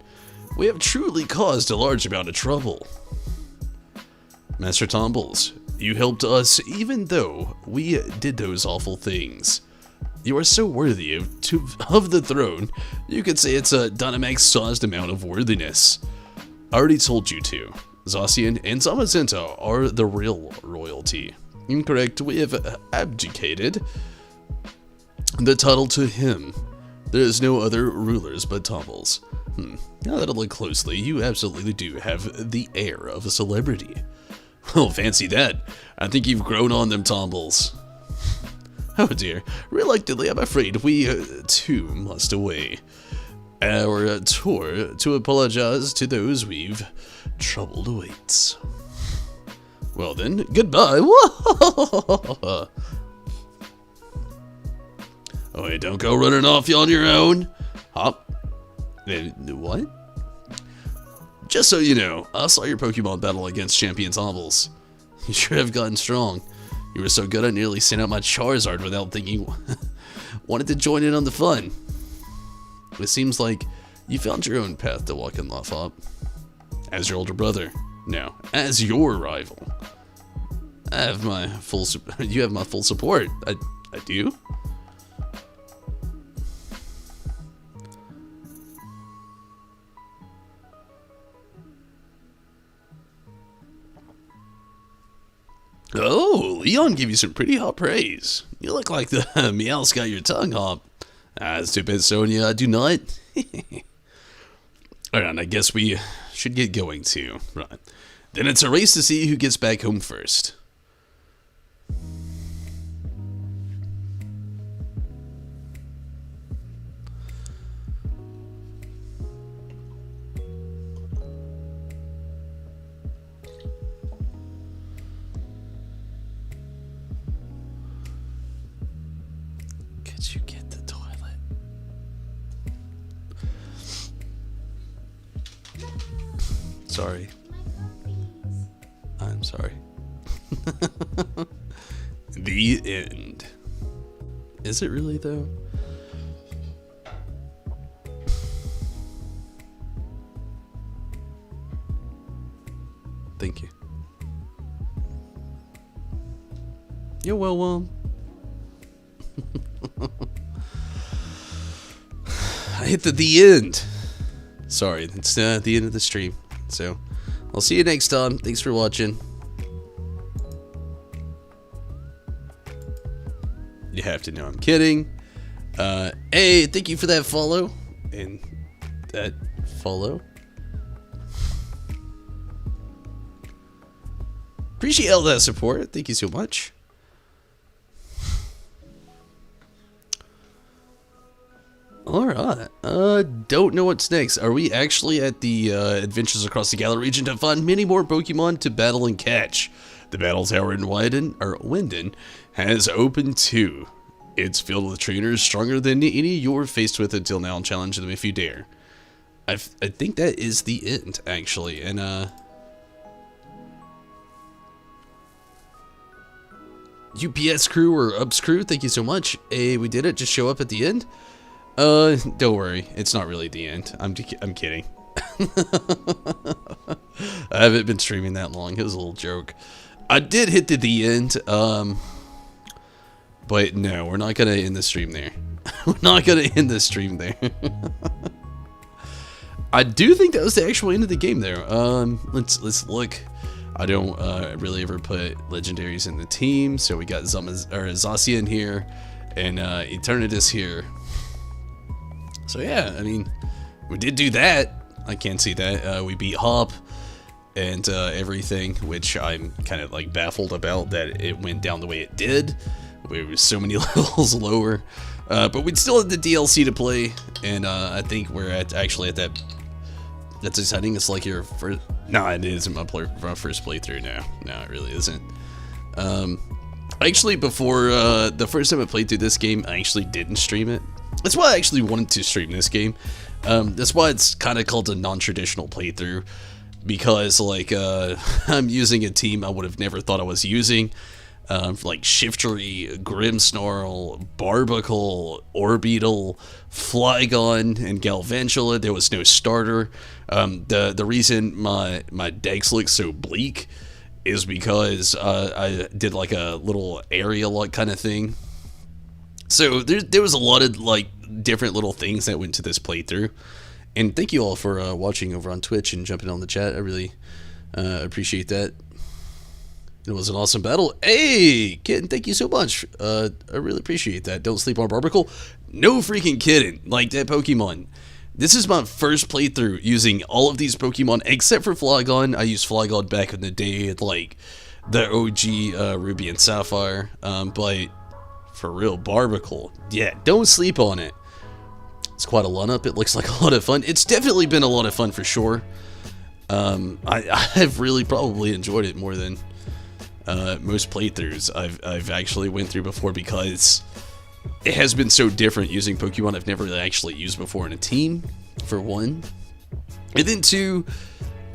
We have truly caused a large amount of trouble. Master Tumbles, you helped us even though we did those awful things. You are so worthy of the throne, you could say it's a Dynamax-sized amount of worthiness. I already told you to. Zacian and Zamazenta are the real royalty. Incorrect, we have abdicated the title to him. There is no other rulers but Tumbles. Now that I look closely, you absolutely do have the air of a celebrity. Well, fancy that. I think you've grown on them, Tumbles. Oh dear, reluctantly I'm afraid we, too, must away. Our tour to apologize to those we've troubled awaits. Well then, goodbye. Oh, hey, don't go running off on your own. Hop. What? Just so you know, I saw your Pokemon battle against Champion Tumbles. You sure have gotten strong. You were so good I nearly sent out my Charizard without thinking. Wanted to join in on the fun. It seems like you found your own path to walk in life, Hop. As your older brother. No, as your rival. You have my full support. I do? Oh, Leon gave you some pretty hot praise. You look like the Meow's got your tongue, Hop. Stupid Sonia, I do not. Alright, I guess we should get going too. Right. Then it's a race to see who gets back home first. Could you get the toilet? Sorry. I'm sorry. The end. Is it really though? Thank you. You're welcome. I hit the end. Sorry, it's the end of the stream. So, I'll see you next time. Thanks for watching. You have to know I'm kidding. Hey, thank you for that follow. And that follow. Appreciate all that support. Thank you so much. Alright, don't know what's next. Are we actually at the Adventures Across the Galar region to find many more Pokemon to battle and catch? The battle tower in Winden has opened too. It's filled with trainers stronger than any you're faced with until now, and challenge them if you dare. I think that is the end, actually, and UPS crew or UPS crew, thank you so much. Hey, we did it, just show up at the end. Don't worry, it's not really the end. I'm kidding. I haven't been streaming that long. It was a little joke. I did hit the end, but no, we're not gonna end the stream there. We're not gonna end the stream there. I do think that was the actual end of the game there. Let's look. I don't really ever put legendaries in the team, so we got Zacian here and Eternatus here. So yeah, I mean, we did do that. I can't see that. We beat Hop and everything, which I'm kind of like baffled about that it went down the way it did. We were so many levels lower, but we still had the DLC to play, and I think we're actually at that. That's exciting. It's like your first. No, it isn't my first playthrough. No, it really isn't. Actually, before the first time I played through this game, I actually didn't stream it. That's why I actually wanted to stream this game. That's why it's kind of called a non-traditional playthrough, because like I'm using a team I would have never thought I was using. like Shiftry, Grimmsnarl, Barbacle, Orbeetle, Flygon, and Galvantula. There was no starter. The reason my decks look so bleak is because I did like a little area lock kind of thing. So there was a lot of like different little things that went to this playthrough. And thank you all for watching over on Twitch and jumping on the chat. I really appreciate that. It was an awesome battle. Hey, kitten, thank you so much. I really appreciate that. Don't sleep on Barbacle. No freaking kidding. Like that Pokemon. This is my first playthrough using all of these Pokemon except for Flygon. I used Flygon back in the day at like the OG Ruby and Sapphire. But for real, Barbacle. Yeah, don't sleep on it. It's quite a lineup. It looks like a lot of fun. It's definitely been a lot of fun for sure. I've really probably enjoyed it more than most playthroughs I've actually went through before, because it has been so different using Pokemon I've never really actually used before in a team, for one. And then two,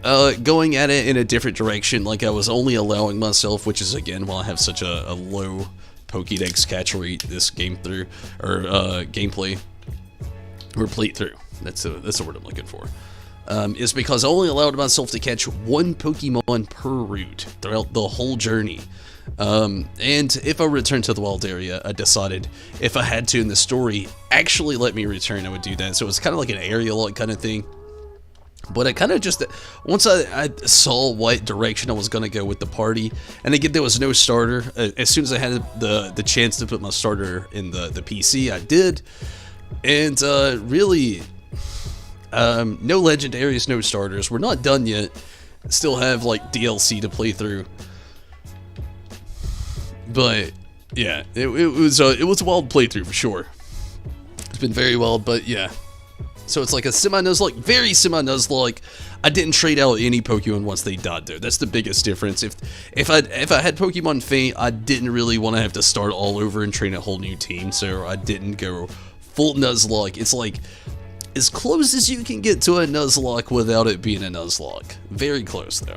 going at it in a different direction. Like I was only allowing myself, which is again why I have such a low Pokédex catch rate this game through, or gameplay, or playthrough. That's the word I'm looking for. Is because I only allowed myself to catch one Pokemon per route throughout the whole journey. And if I returned to the wild area, I decided if I had to in the story actually let me return, I would do that. So it was kind of like an area lock kind of thing. But I kind of just, once I saw what direction I was going to go with the party, and again, there was no starter. As soon as I had the chance to put my starter in the PC, I did. And really, no legendaries, no starters. We're not done yet. Still have like DLC to play through. But yeah, it was a wild playthrough for sure. It's been very wild, but yeah. So it's like a semi-Nuzlocke, very semi-Nuzlocke. I didn't trade out any Pokemon once they died though. That's the biggest difference. If I had Pokemon Faint, I didn't really want to have to start all over and train a whole new team, so I didn't go full Nuzlocke. It's like as close as you can get to a Nuzlocke without it being a Nuzlocke. Very close though.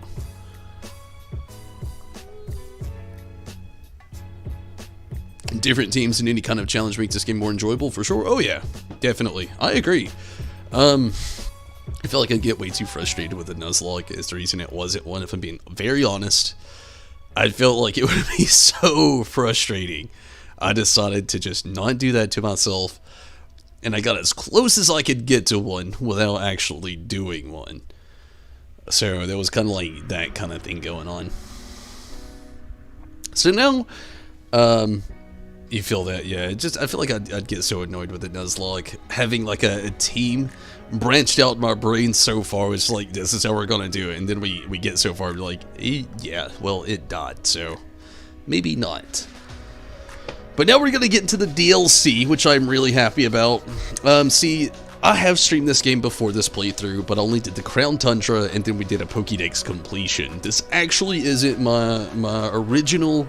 Different teams in any kind of challenge make this game more enjoyable for sure. Oh yeah, definitely. I agree. I feel like I get way too frustrated with the Nuzlocke. Is the reason it wasn't one, if I'm being very honest. I felt like it would be so frustrating. I decided to just not do that to myself, and I got as close as I could get to one without actually doing one. So there was kind of like that kind of thing going on. So now, you feel that, yeah. I feel like I'd get so annoyed with the Nuzlocke. Having like a team branched out in my brain so far, it's like, this is how we're gonna do it. And then we get so far, we're like, yeah, well, it died, so maybe not. But now we're gonna get into the DLC, which I'm really happy about. See, I have streamed this game before this playthrough, but I only did the Crown Tundra, and then we did a Pokédex completion. This actually isn't my original,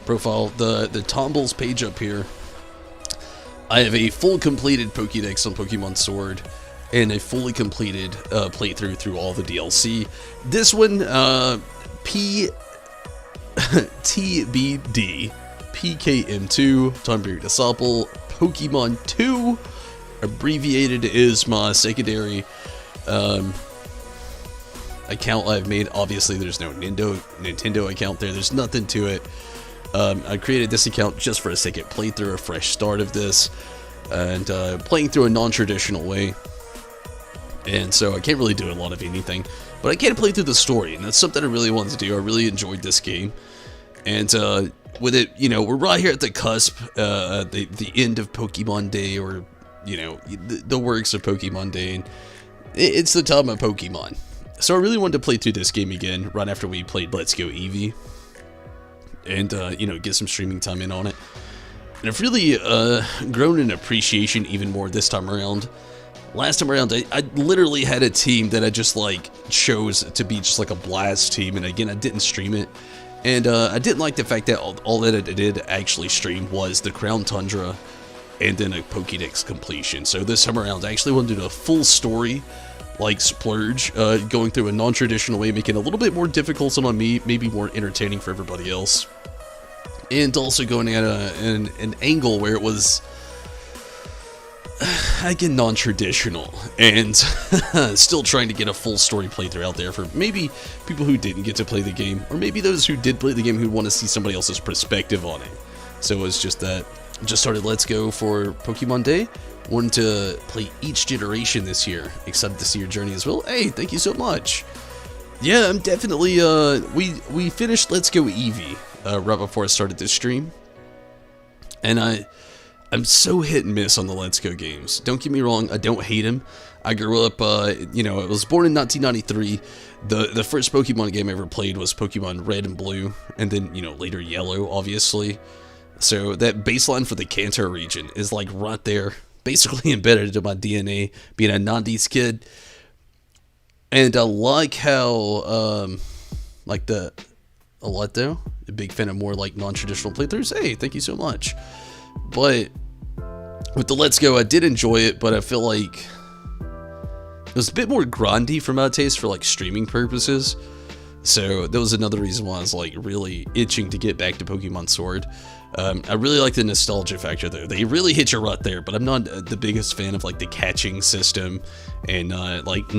profile, the Tombles page up here. I have a full completed Pokédex on Pokemon Sword and a fully completed playthrough through all the DLC. This one, TBD, PKM2, Tonberry Disciple, Pokemon 2, abbreviated is my secondary account I've made. Obviously, there's no Nintendo account there. There's nothing to it. I created this account just for a second playthrough, a fresh start of this, and playing through a non-traditional way. And so I can't really do a lot of anything, but I can play through the story, and that's something I really wanted to do. I really enjoyed this game, and with it, you know, we're right here at the cusp, the end of Pokemon Day, or you know, the works of Pokemon Day, and it's the time of Pokemon. So I really wanted to play through this game again right after we played Let's Go Eevee. And, you know, get some streaming time in on it. And I've really grown in appreciation even more this time around. Last time around, I literally had a team that I just, like, chose to be just, like, a blast team. And, again, I didn't stream it. And I didn't like the fact that all that I did actually stream was the Crown Tundra and then a Pokédex completion. So this time around, I actually wanted to do a full story like splurge, going through a non-traditional way, making it a little bit more difficult on me, maybe more entertaining for everybody else. And also going at an angle where it was, again, non-traditional, and still trying to get a full story playthrough out there for maybe people who didn't get to play the game, or maybe those who did play the game who want to see somebody else's perspective on it. So it was just that. Just started Let's Go for Pokemon Day. Wanted to play each generation this year. Excited to see your journey as well. Hey, thank you so much. Yeah, I'm definitely, we finished Let's Go Eevee, right before I started this stream. And I'm so hit and miss on the Let's Go games. Don't get me wrong, I don't hate them. I grew up, you know, I was born in 1993. The first Pokemon game I ever played was Pokemon Red and Blue, and then, you know, later Yellow, obviously. So that baseline for the Kanto region is like right there, basically embedded into my DNA, being a 90s kid. And I like how, like the Aleto, a big fan of more like non-traditional playthroughs. Hey, thank you so much. But with the Let's Go, I did enjoy it, but I feel like it was a bit more grindy for my taste for like streaming purposes. So that was another reason why I was like really itching to get back to Pokemon Sword. I really like the nostalgia factor though. They really hit you right there, but I'm not the biggest fan of like the catching system and like I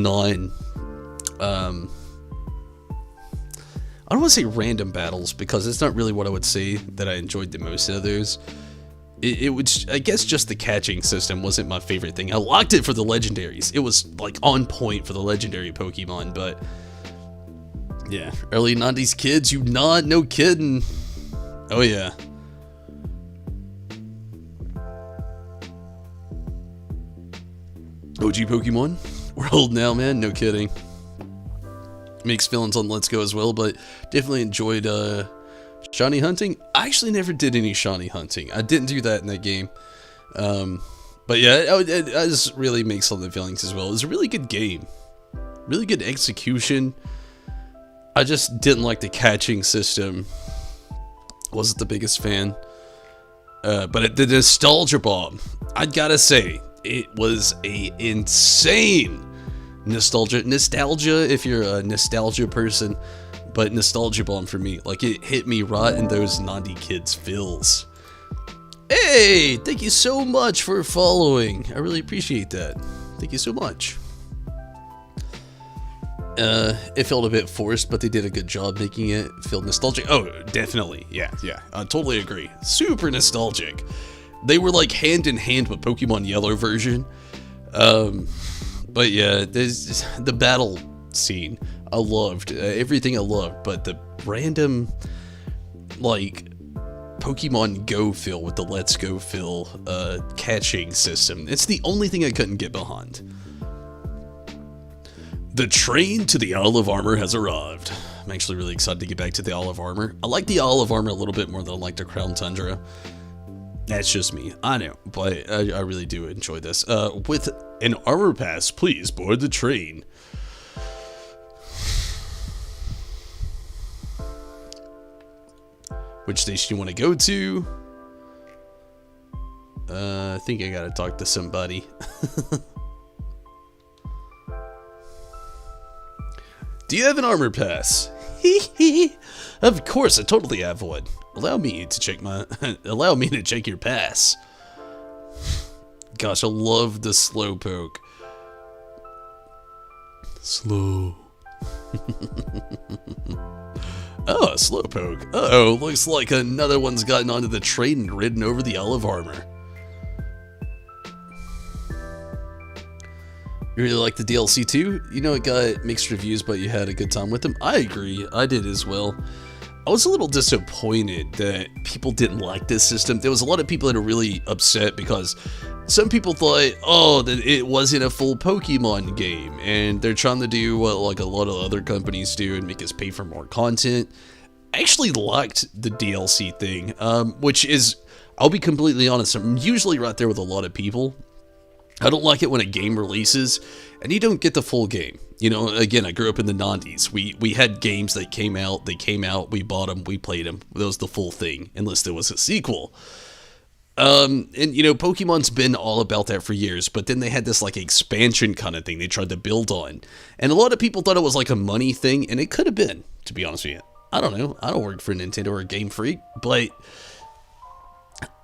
don't want to say random battles, because it's not really what I would say that I enjoyed the most of those. It was, I guess, just the catching system wasn't my favorite thing. I liked it for the legendaries. It was like on point for the legendary Pokemon, but yeah, early 90s kids, you not, no kidding. Oh yeah. OG Pokemon? We're old now, man, no kidding. Mixed feelings on Let's Go as well, but definitely enjoyed shiny hunting. I actually never did any shiny hunting. I didn't do that in that game. But yeah, it just really mixed on the feelings as well. It was a really good game. Really good execution. I just didn't like the catching system. Wasn't the biggest fan. But the nostalgia bomb, I gotta say, it was a insane nostalgia if you're a nostalgia person, but nostalgia bomb for me. Like, it hit me right in those 90 kids feels. Hey, thank you so much for following. I really appreciate that. Thank you so much. It felt a bit forced, but they did a good job making it feel nostalgic. Oh, definitely. Yeah, I totally agree. Super nostalgic. They were like hand in hand with Pokemon Yellow version. But yeah, there's the battle scene. I loved everything I loved, but the random like Pokemon Go feel with the Let's Go feel catching system. It's the only thing I couldn't get behind. The train to the Isle of Armor has arrived. I'm actually really excited to get back to the Isle of Armor. I like the Isle of Armor a little bit more than I like the Crown Tundra. That's just me. I know, but I really do enjoy this. With an armor pass, please board the train. Which station you want to go to? I think I gotta talk to somebody. Do you have an armor pass? Of course, I totally have one. Allow me to check your pass. Gosh, I love the Slowpoke. Slow. Oh, Slowpoke. Uh-oh, looks like another one's gotten onto the train and ridden over the Isle of Armor. You really like the DLC too? You know, it got mixed reviews, but you had a good time with them. I agree, I did as well. I was a little disappointed that people didn't like this system. There was a lot of people that are really upset because some people thought, oh, that it wasn't a full Pokemon game, and they're trying to do what like a lot of other companies do and make us pay for more content. I actually liked the DLC thing, which is, I'll be completely honest, I'm usually right there with a lot of people. I don't like it when a game releases and you don't get the full game. You know, again, I grew up in the 90s. We had games that came out, we bought them, we played them. That was the full thing, unless there was a sequel. And you know, Pokemon's been all about that for years, but then they had this like expansion kind of thing they tried to build on. And a lot of people thought it was like a money thing, and it could have been, to be honest with you. I don't know. I don't work for Nintendo or Game Freak, but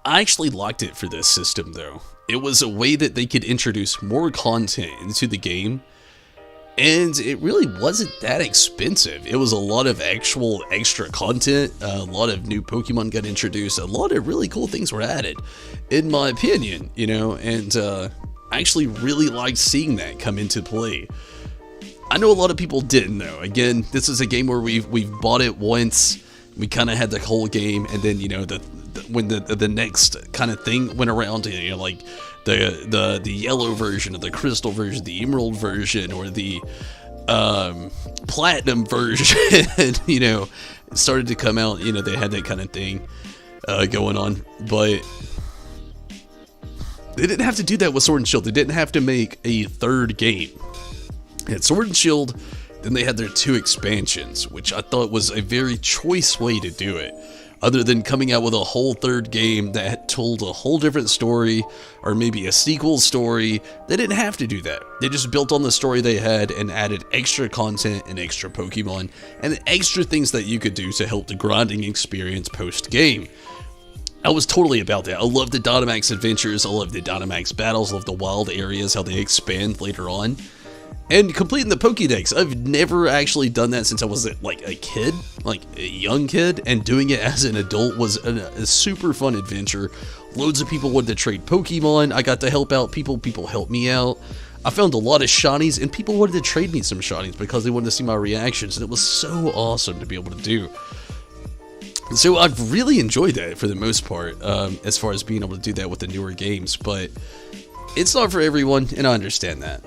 I actually liked it for this system though. It was a way that they could introduce more content into the game, and it really wasn't that expensive. It was a lot of actual extra content, a lot of new Pokemon got introduced, a lot of really cool things were added, in my opinion, you know, and I actually really liked seeing that come into play. I know a lot of people didn't though. Again, this is a game where we've bought it once, we kind of had the whole game, and then, you know, when the next kind of thing went around, you know, like the yellow version, or the crystal version, the emerald version, or the platinum version, you know, started to come out. You know, they had that kind of thing going on, but they didn't have to do that with Sword and Shield. They didn't have to make a third game. They had Sword and Shield, then they had their 2 expansions, which I thought was a very choice way to do it. Other than coming out with a whole third game that told a whole different story, or maybe a sequel story, they didn't have to do that. They just built on the story they had and added extra content and extra Pokemon, and extra things that you could do to help the grinding experience post-game. I was totally about that. I love the Dynamax adventures, I love the Dynamax battles, I love the wild areas, how they expand later on. And completing the Pokédex, I've never actually done that since I was like a kid, like a young kid, and doing it as an adult was a super fun adventure. Loads of people wanted to trade Pokemon, I got to help out people helped me out. I found a lot of shinies, and people wanted to trade me some shinies because they wanted to see my reactions, and it was so awesome to be able to do. So I've really enjoyed that for the most part, as far as being able to do that with the newer games, but it's not for everyone, and I understand that.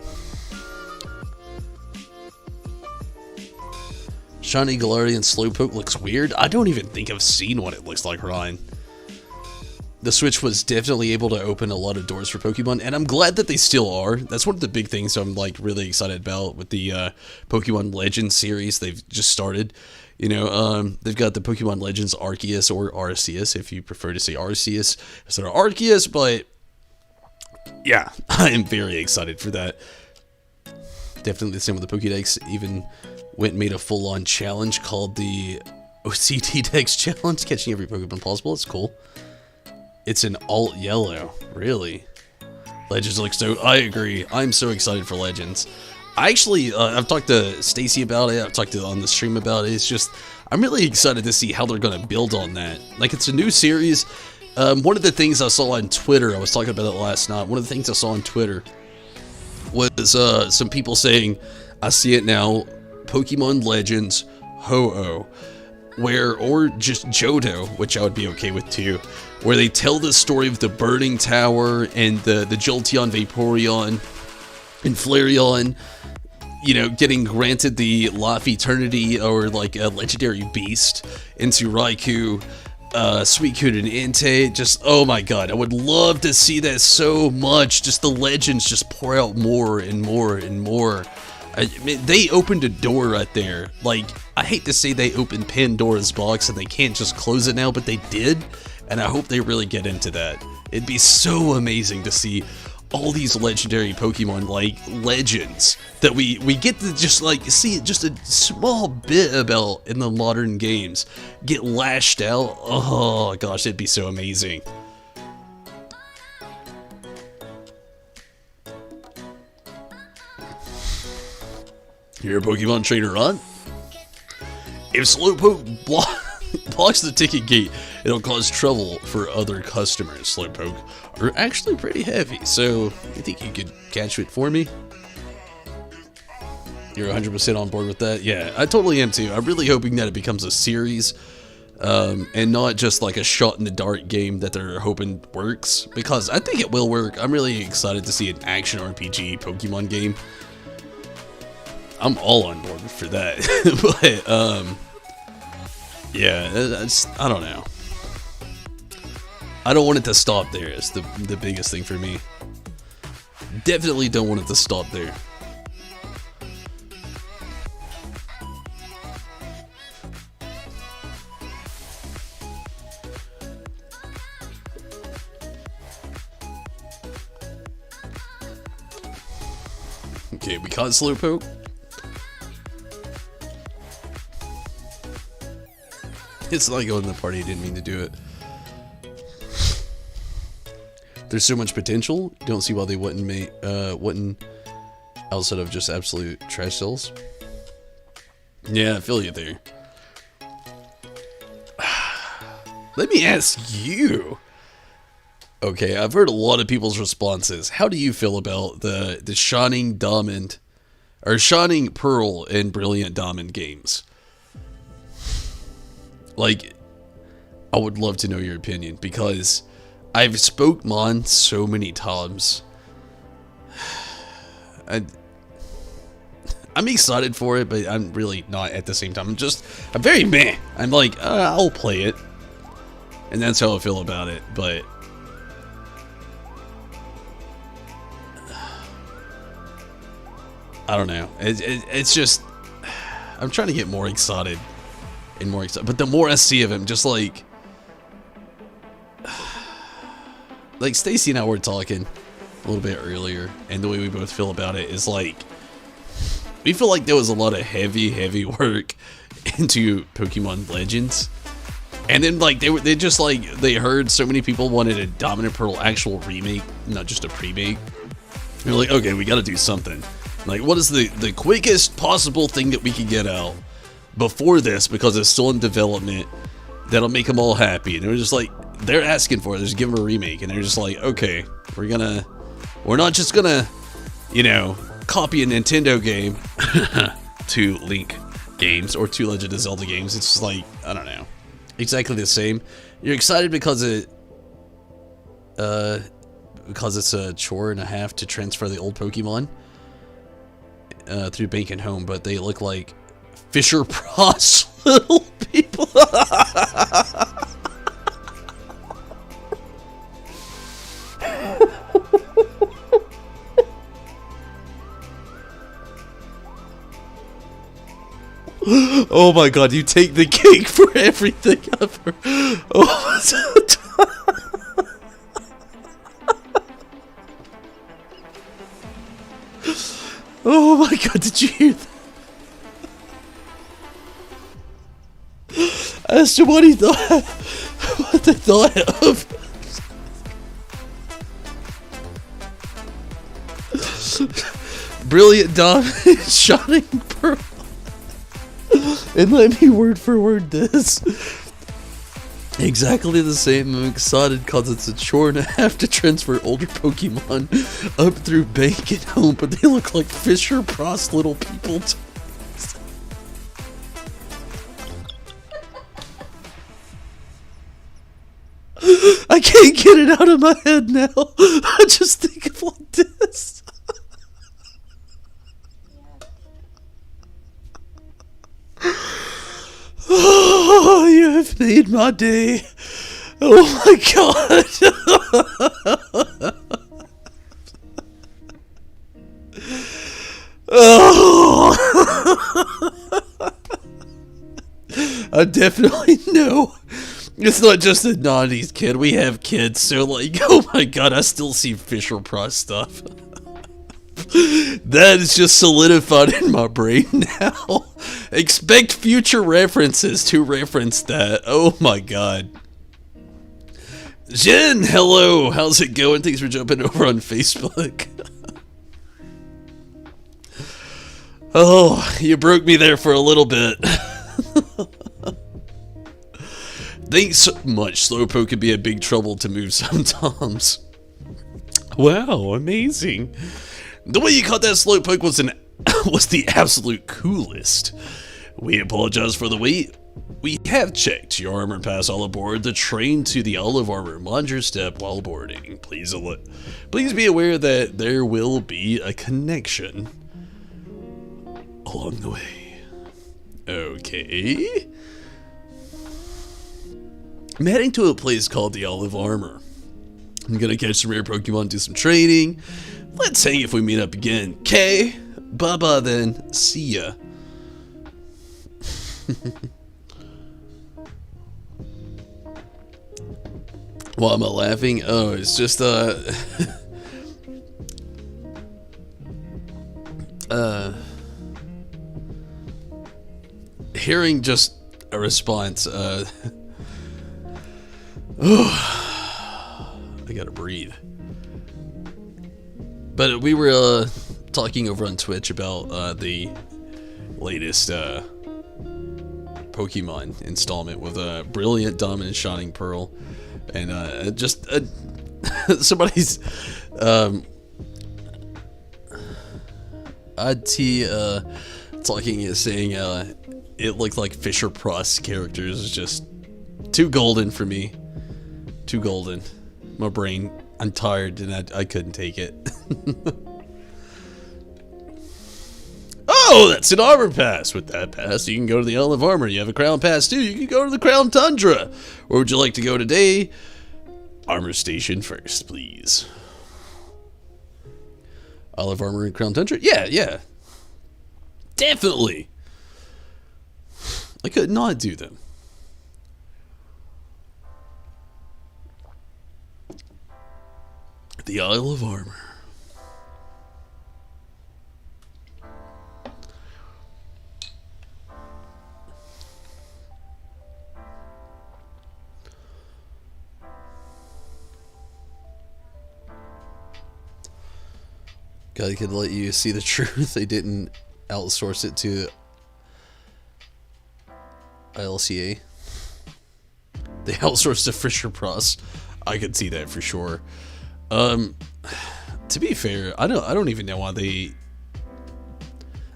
Shiny Galarian Slowpoke looks weird. I don't even think I've seen what it looks like, Ryan. The Switch was definitely able to open a lot of doors for Pokemon, and I'm glad that they still are. That's one of the big things I'm like really excited about with the Pokemon Legends series they've just started. You know, they've got the Pokemon Legends Arceus, or Arceus, if you prefer to say Arceus instead of Arceus, but yeah, I am very excited for that. Definitely the same with the Pokédex. Even went and made a full-on challenge called the OCT Dex Challenge, catching every Pokemon possible. It's cool. It's an alt yellow, really. Legends looks so. I agree. I'm so excited for Legends. I actually, I've talked to Stacy about it. I've talked to on the stream about it. It's just, I'm really excited to see how they're going to build on that. Like, it's a new series. One of the things I saw on Twitter, I was talking about it last night. One of the things I saw on Twitter was some people saying, I see it now, Pokemon Legends Ho-Oh, or just Johto, which I would be okay with too, where they tell the story of the Burning Tower and the Jolteon, Vaporeon, and Flareon, you know, getting granted the Life Eternity, or like a legendary beast, into Raikou, Suicune and Entei. Just, oh my god, I would love to see that so much. Just the legends just pour out more and more and more. I mean, they opened a door right there. Like, I hate to say they opened Pandora's box and they can't just close it now, but they did, and I hope they really get into that. It'd be so amazing to see all these legendary Pokemon, like legends, that we get to just like see just a small bit about in the modern games get lashed out. Oh gosh, it'd be so amazing. You're a Pokemon trainer, Ron? If Slowpoke blocks the ticket gate, it'll cause trouble for other customers. Slowpoke are actually pretty heavy, so you think you could catch it for me? You're 100% on board with that? Yeah, I totally am too. I'm really hoping that it becomes a series, and not just like a shot in the dark game that they're hoping works, because I think it will work. I'm really excited to see an action RPG Pokemon game. I'm all on board for that. But, yeah, I don't know. I don't want it to stop there. It's the biggest thing for me. Definitely don't want it to stop there. Okay, we caught Slowpoke. It's like going to the party, I didn't mean to do it. There's so much potential, don't see why they wouldn't make, wouldn't, outside of just absolute trash cells. Yeah, I feel you there. Let me ask you. Okay, I've heard a lot of people's responses. How do you feel about the Shining Diamond, or Shining Pearl and Brilliant Diamond games? Like, I would love to know your opinion, because I've spoke mine so many times. I'm excited for it, but I'm really not at the same time. I'm very meh. I'm like, I'll play it. And that's how I feel about it, but I don't know. It's just, I'm trying to get more excited and more excited. But the more I see of him, just like Stacy and I were talking a little bit earlier, and the way we both feel about it is like, we feel like there was a lot of heavy work into Pokemon Legends. And then like they heard so many people wanted a Diamond and Pearl actual remake, not just a pre-make. They're like, okay, we gotta do something. Like, what is the quickest possible thing that we can get out before this, because it's still in development, that'll make them all happy? And they're just like, they're asking for it, just give them a remake, and they're just like, okay, we're not just gonna, you know, copy a Nintendo game to Link games or to Legend of Zelda games. It's just like, I don't know, exactly the same. You're excited because it's a chore and a half to transfer the old Pokemon through bank and home, but they look like Fisher Price little people. Oh my god, you take the cake for everything ever. Oh, oh my god, did you hear that? As to what he thought, what they thought of. Brilliant Diamond, Shining Pearl. And let me word for word this. Exactly the same. I'm excited because it's a chore and a half to transfer older Pokemon up through bank and home, but they look like Fisher Price little people. I can't get it out of my head now. I just think of like this. Oh, you have made my day. Oh my god. Oh. I definitely know. It's not just a 90s kid. We have kids, so like, oh my god, I still see Fisher Price stuff. That is just solidified in my brain now. Expect future references to reference that. Oh my god. Jen, hello. How's it going? Thanks for jumping over on Facebook. Oh, you broke me there for a little bit. Thanks so much. Slowpoke could be a big trouble to move sometimes. Wow, amazing. The way you caught that Slowpoke was the absolute coolest. We apologize for the wait. We have checked your armor pass all aboard the train to the Olive Armor. Mind your step while boarding. Please be aware that there will be a connection along the way. Okay. I'm heading to a place called the Olive Armor. I'm gonna catch some rare Pokemon, do some training. Let's hang if we meet up again. Okay? Bye-bye then. See ya. Why am I laughing? Oh, it's just, hearing just a response, I gotta breathe. But we were talking over on Twitch about the latest Pokemon installment with a brilliant Diamond and Shining Pearl, and just somebody's talking is saying it looked like Fisher Price characters, just too golden for me. Too golden. My brain, I'm tired and I couldn't take it. Oh, that's an armor pass. With that pass, you can go to the Isle of Armor. You have a crown pass too. You can go to the Crown Tundra. Where would you like to go today? Armor Station first, please. Isle of Armor and Crown Tundra? Yeah. Definitely. I could not do them. The Isle of Armor. God could let you see the truth. They didn't outsource it to ILCA. They outsourced to Fisher Price. I could see that for sure. To be fair, I don't even know why they.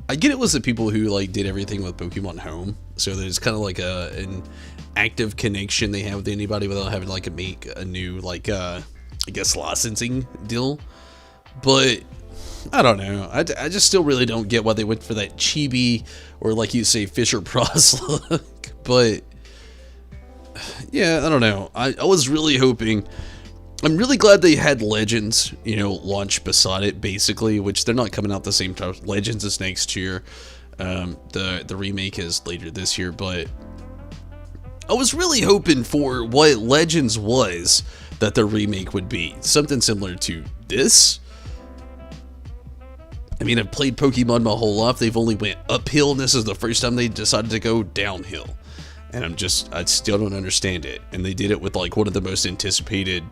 I get it was the people who like did everything with Pokemon Home, so there's kind of like an active connection they have with anybody without having to like make a new like I guess licensing deal. But I don't know. I just still really don't get why they went for that chibi or like you say Fisher Price look. But yeah, I don't know. I was really hoping. I'm really glad they had Legends, launch beside it, basically, which they're not coming out the same time. Legends is next year. The remake is later this year, but I was really hoping for what Legends was that the remake would be. Something similar to this. I mean, I've played Pokemon my whole life. They've only went uphill, and this is the first time they decided to go downhill. And I still don't understand it. And they did it with like one of the most anticipated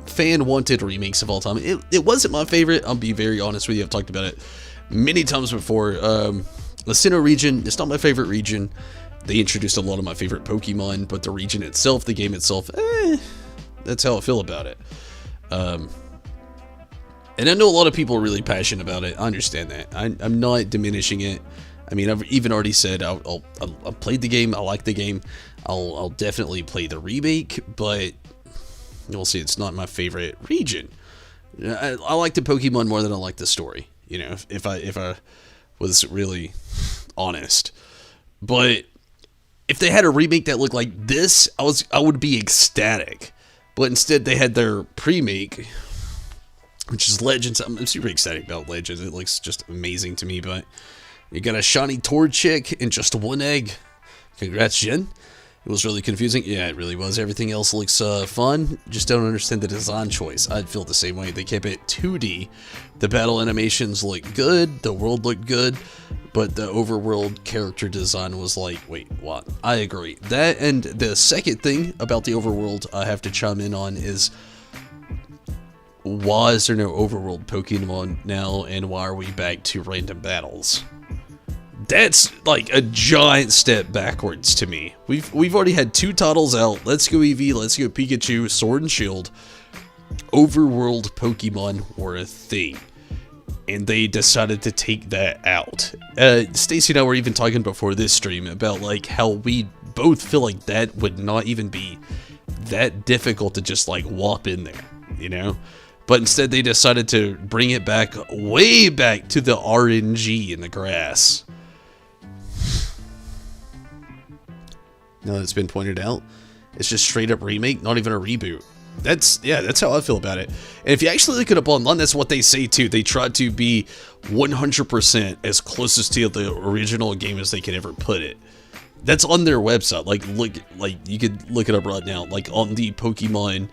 fan-wanted remakes of all time. It wasn't my favorite, I'll be very honest with you. I've talked about it many times before. The Sinnoh region, it's not my favorite region. They introduced a lot of my favorite Pokemon, but the region itself, the game itself, that's how I feel about it. And I know a lot of people are really passionate about it. I understand that. I'm not diminishing it. I mean, I've even already said I'll played the game. I like the game. I'll definitely play the remake, but you'll see it's not my favorite region. I like the Pokemon more than I like the story. If I was really honest. But if they had a remake that looked like this, I would be ecstatic. But instead, they had their pre-make, which is Legends. I'm super excited about Legends. It looks just amazing to me. But you got a shiny Torchic and just one egg. Congrats, Jen. It was really confusing. Yeah, it really was. Everything else looks fun. Just don't understand the design choice. I'd feel the same way. They kept it 2D. The battle animations looked good. The world looked good. But the overworld character design was like, wait, what? I agree. That, and the second thing about the overworld I have to chime in on is, why is there no overworld Pokemon now, and why are we back to random battles? That's like a giant step backwards to me. We've already had 2 titles out. Let's Go Eevee, Let's Go Pikachu, Sword and Shield. Overworld Pokemon were a thing, and they decided to take that out. Stacy and I were even talking before this stream about like how we both feel like that would not even be that difficult to just like whop in there, But instead they decided to bring it back, way back to the RNG in the grass. Now that it's been pointed out, it's just straight up remake, not even a reboot. That's how I feel about it. And if you actually look it up online, that's what they say too. They tried to be 100% as closest to the original game as they could ever put it. That's on their website. Like you could look it up right now. Like on the Pokemon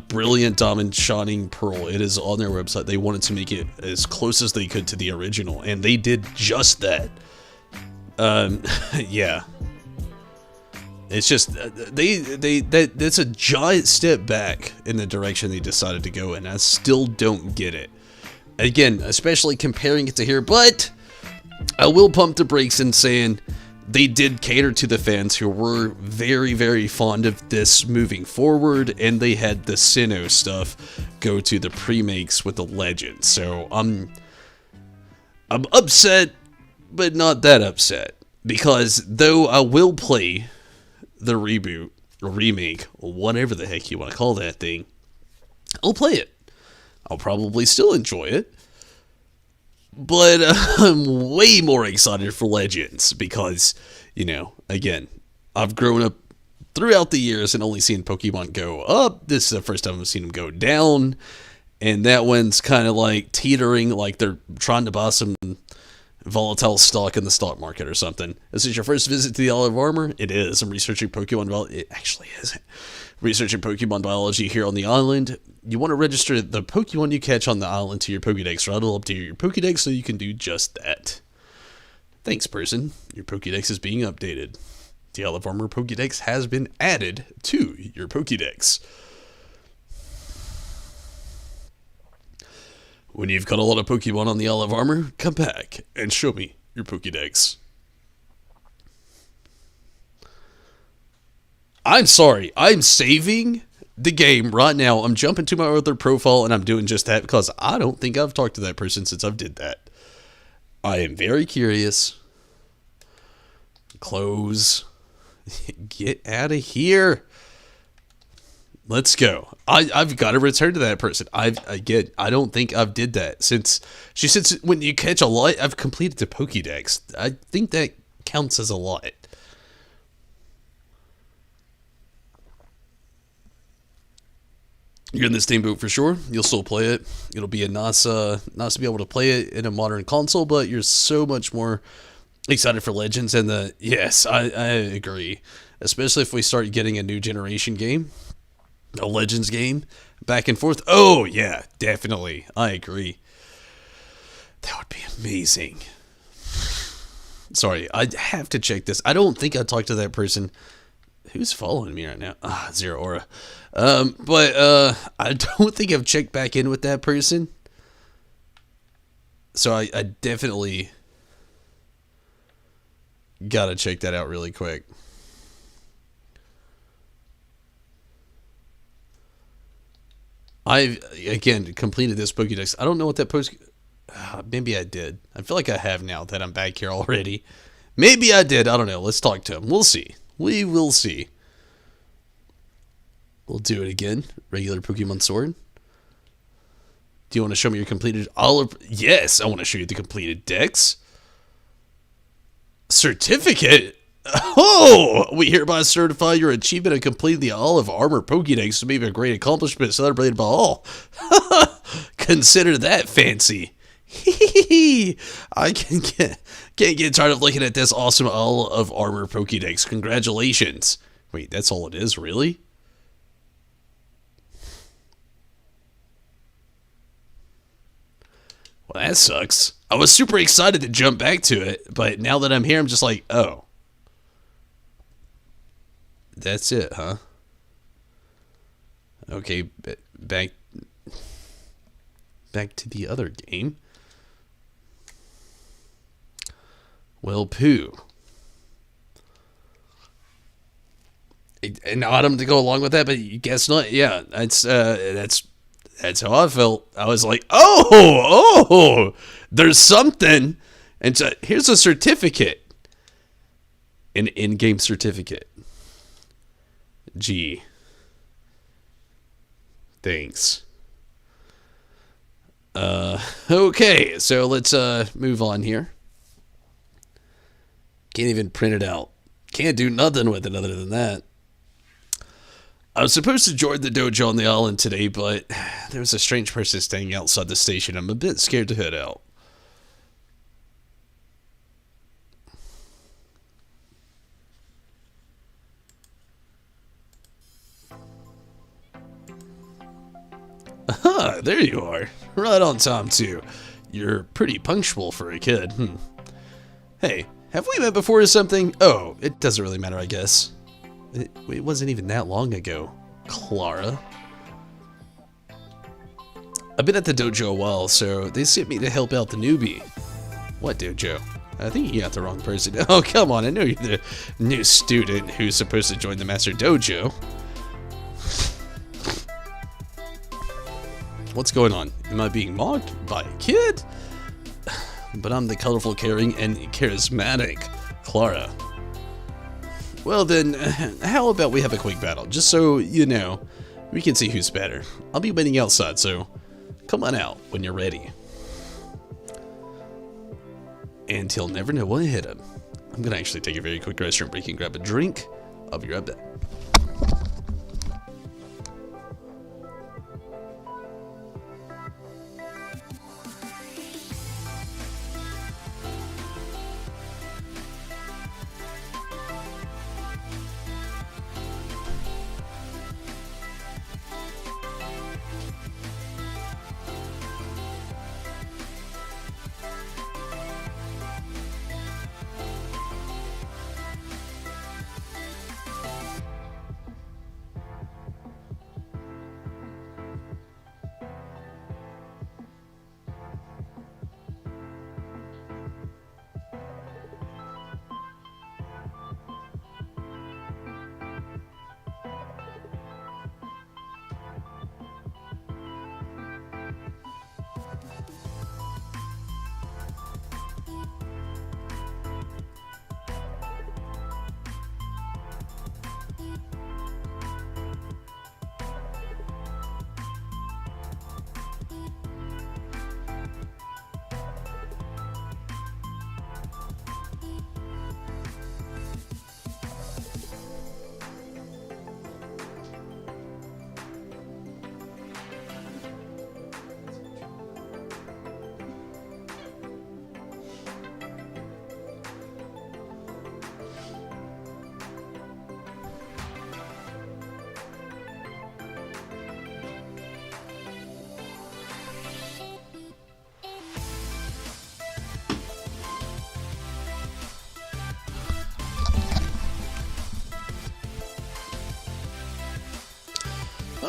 Brilliant Diamond Shining Pearl, it is on their website. They wanted to make it as close as they could to the original, and they did just that. Yeah. It's just that's a giant step back in the direction they decided to go in. I still don't get it. Again, especially comparing it to here, but I will pump the brakes in saying they did cater to the fans who were very, very fond of this moving forward, and they had the Sinnoh stuff go to the pre-makes with the Legends. So I'm upset, but not that upset, because though I will play the reboot or remake, whatever the heck you want to call that thing, I'll play it. I'll probably still enjoy it. But I'm way more excited for Legends because, you know, again, I've grown up throughout the years and only seen Pokemon go up. This is the first time I've seen them go down. And that one's kind of like teetering, like they're trying to buy some volatile stock in the stock market or something. This is your first visit to the Olive Armor? It is. I'm researching Pokemon biology. It actually isn't. Researching Pokemon biology here on the island. You want to register the Pokemon you catch on the island to your Pokédex, or I'll update your Pokédex so you can do just that. Thanks, person. Your Pokédex is being updated. The Olive Armor Pokédex has been added to your Pokédex. When you've caught a lot of Pokemon on the Olive Armor, come back and show me your Pokédex. I'm sorry, I'm saving the game right now. I'm jumping to my other profile and I'm doing just that because I don't think I've talked to that person since I've did that. I am very curious. Close. Get out of here. Let's go. I've got to return to that person. I don't think I've did that since she said when you catch a lot, I've completed the Pokédex. I think that counts as a lot. You're in the same boat for sure. You'll still play it. It'll be a nice to be able to play it in a modern console, but you're so much more excited for Legends and yes, I agree. Especially if we start getting a new generation game. A Legends game, back and forth. Oh, yeah, definitely. I agree. That would be amazing. Sorry, I have to check this. I don't think I talked to that person. Who's following me right now? Zero Aura. But I don't think I've checked back in with that person. So I definitely gotta check that out really quick. I've, again, completed this Pokédex. I don't know what that maybe I did. I feel like I have now that I'm back here already. Maybe I did. I don't know. Let's talk to him. We'll see. We will see. We'll do it again. Regular Pokemon Sword. Do you want to show me your completed Olive? Yes, I want to show you the completed Dex. Certificate? Oh, we hereby certify your achievement of completing the Olive Armor Pokédex to be a great accomplishment celebrated by all. Consider that fancy. I can't get tired of looking at this awesome Olive Armor Pokédex. Congratulations. Wait, that's all it is, really? Well, that sucks. I was super excited to jump back to it, but now that I'm here, I'm just like, oh. That's it, huh? Okay, back to the other game. Well, poo. An autumn to go along with that, but you guess not. Yeah, that's how I felt. I was like, oh, there's something. And so here's a certificate, an in-game certificate. Gee. Thanks. Okay, so let's move on here. Can't even print it out. Can't do nothing with it other than that. I was supposed to join the dojo on the island today, but there was a strange person staying outside the station. I'm a bit scared to head out. Aha, there you are. Right on time, too. You're pretty punctual for a kid. Hey, have we met before or something? Oh, it doesn't really matter, I guess. It wasn't even that long ago, Clara. I've been at the dojo a while, so they sent me to help out the newbie. What dojo? I think you got the wrong person. Oh, come on, I know you're the new student who's supposed to join the master dojo. What's going on? Am I being mocked by a kid? But I'm the colorful, caring, and charismatic Clara. Well then, how about we have a quick battle, just so you know, we can see who's better. I'll be waiting outside, so come on out when you're ready. And he'll never know what hit him. I'm gonna actually take a very quick restroom break and grab a drink. I'll be right back.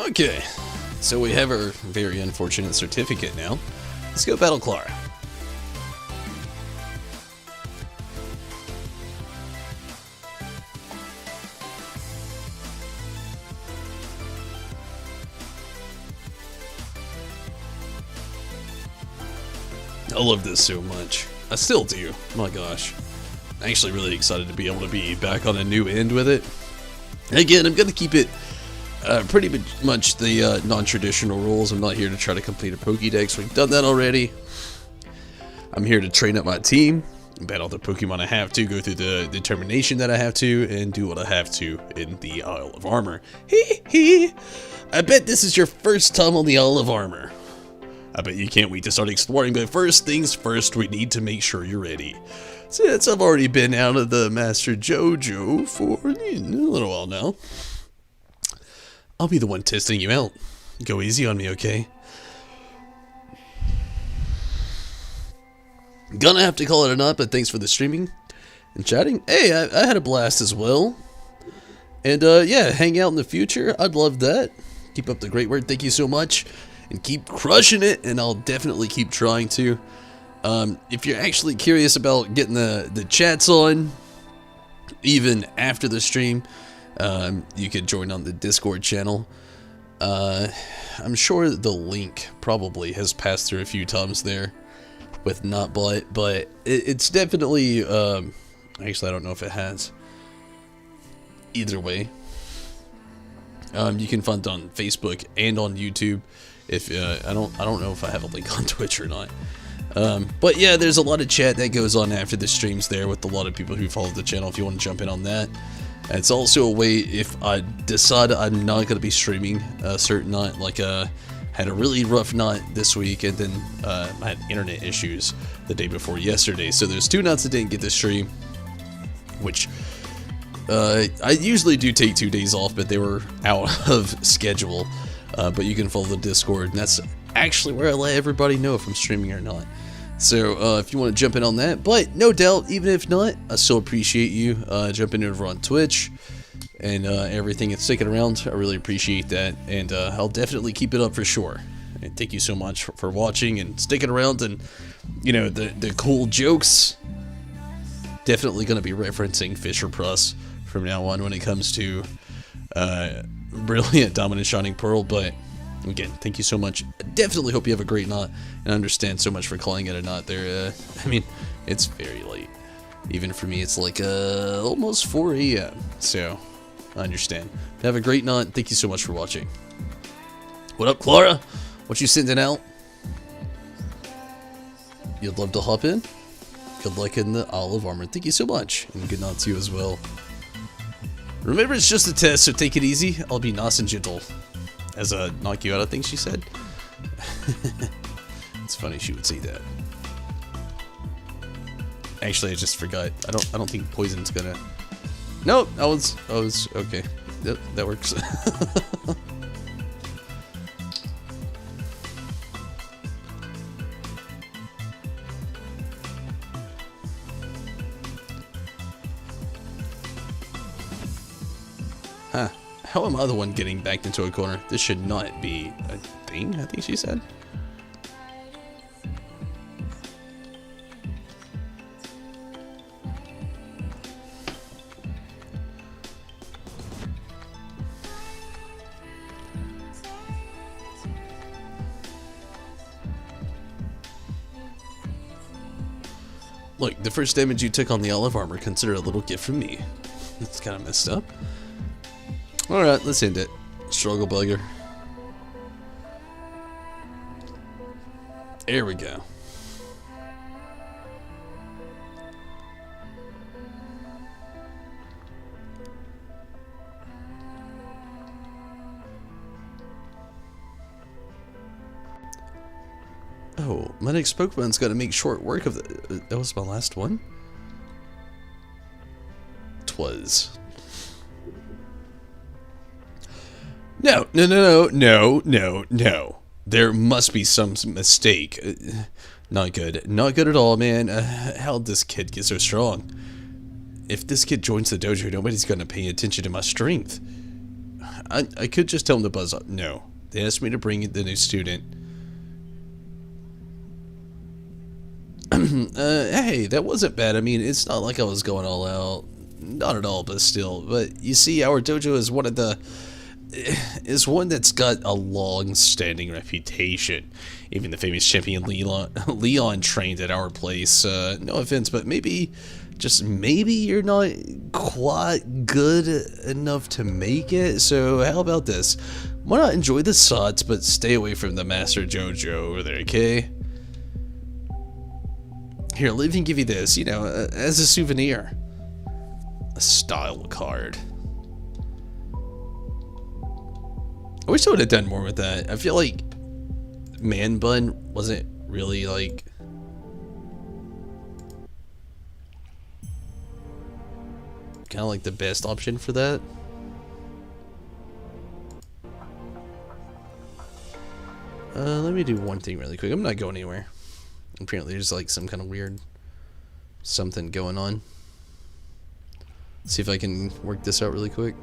Okay, so we have our very unfortunate certificate now. Let's go battle Clara. I love this so much. I still do. My gosh. I'm actually really excited to be able to be back on a new end with it. Again, I'm going to keep it pretty much the non-traditional rules. I'm not here to try to complete a Pokédex. We've done that already. I'm here to train up my team, battle the Pokemon I have to, go through the determination that I have to, and do what I have to in the Isle of Armor. Hee hee! I bet this is your first time on the Isle of Armor. I bet you can't wait to start exploring, but first things first, we need to make sure you're ready. Since I've already been out of the Master Jojo for a little while now, I'll be the one testing you out. Go easy on me, okay? Gonna have to call it a night, but thanks for the streaming and chatting. Hey, I had a blast as well. And yeah, hang out in the future. I'd love that. Keep up the great work. Thank you so much. And keep crushing it, and I'll definitely keep trying to. If you're actually curious about getting the chats on, even after the stream, you could join on the Discord channel. I'm sure the link probably has passed through a few times there with Notbot, but it's definitely, actually I don't know if it has. Either way, you can find it on Facebook and on YouTube. If I don't know if I have a link on Twitch or not. But yeah, there's a lot of chat that goes on after the streams there with a lot of people who follow the channel if you want to jump in on that. And it's also a way if I decide I'm not going to be streaming a certain night, like had a really rough night this week, and then I had internet issues the day before yesterday. So there's 2 nights I didn't get to stream, which I usually do take 2 days off, but they were out of schedule But you can follow the Discord, and that's actually where I let everybody know if I'm streaming or not. So if you want to jump in on that, but no doubt, even if not, I still appreciate you jumping over on Twitch and everything and sticking around. I really appreciate that, and I'll definitely keep it up for sure. And thank you so much for watching and sticking around, and you know, the cool jokes. Definitely going to be referencing Fisher Price from now on when it comes to Brilliant, Dominant, Shining Pearl. But again, thank you so much. I definitely hope you have a great night, and I understand so much for calling it a night there. I mean, it's very late. Even for me, it's like almost 4 a.m. So I understand. Have a great night. Thank you so much for watching. What up, Clara? What you sending out? You'd love to hop in? Good luck in the Isle of Armor. Thank you so much, and good night to you as well. Remember, it's just a test, so take it easy. I'll be nice and gentle. As a knock you out, I think she said. It's funny she would say that. Actually, I just forgot. I don't think poison's gonna. Nope, I was okay. Yep, that works. Huh. How am I the one getting backed into a corner? This should not be a thing, I think she said. Look, the first damage you took on the Olive Armor, consider a little gift from me. That's kind of messed up. Alright, let's end it. Struggle bugger. There we go. Oh, my next Pokemon's got to make short work of the... that was my last one? Twas. No. There must be some mistake. Not good. Not good at all, man. How'd this kid get so strong? If this kid joins the dojo, nobody's gonna pay attention to my strength. I could just tell him to buzz up. No. They asked me to bring the new student. Hey, that wasn't bad. I mean, it's not like I was going all out. Not at all, but still. But you see, our dojo is one that's got a long-standing reputation. Even the famous champion Leon trained at our place. No offense, but maybe, just maybe you're not quite good enough to make it. So how about this? Why not enjoy the sots, but stay away from the Master Jojo over there, okay? Here, let me give you this, you know, as a souvenir. A style card. I wish I would have done more with that. I feel like Man Bun wasn't really like... kind of like the best option for that. Let me do one thing really quick. I'm not going anywhere. Apparently there's like some kind of weird something going on. Let's see if I can work this out really quick.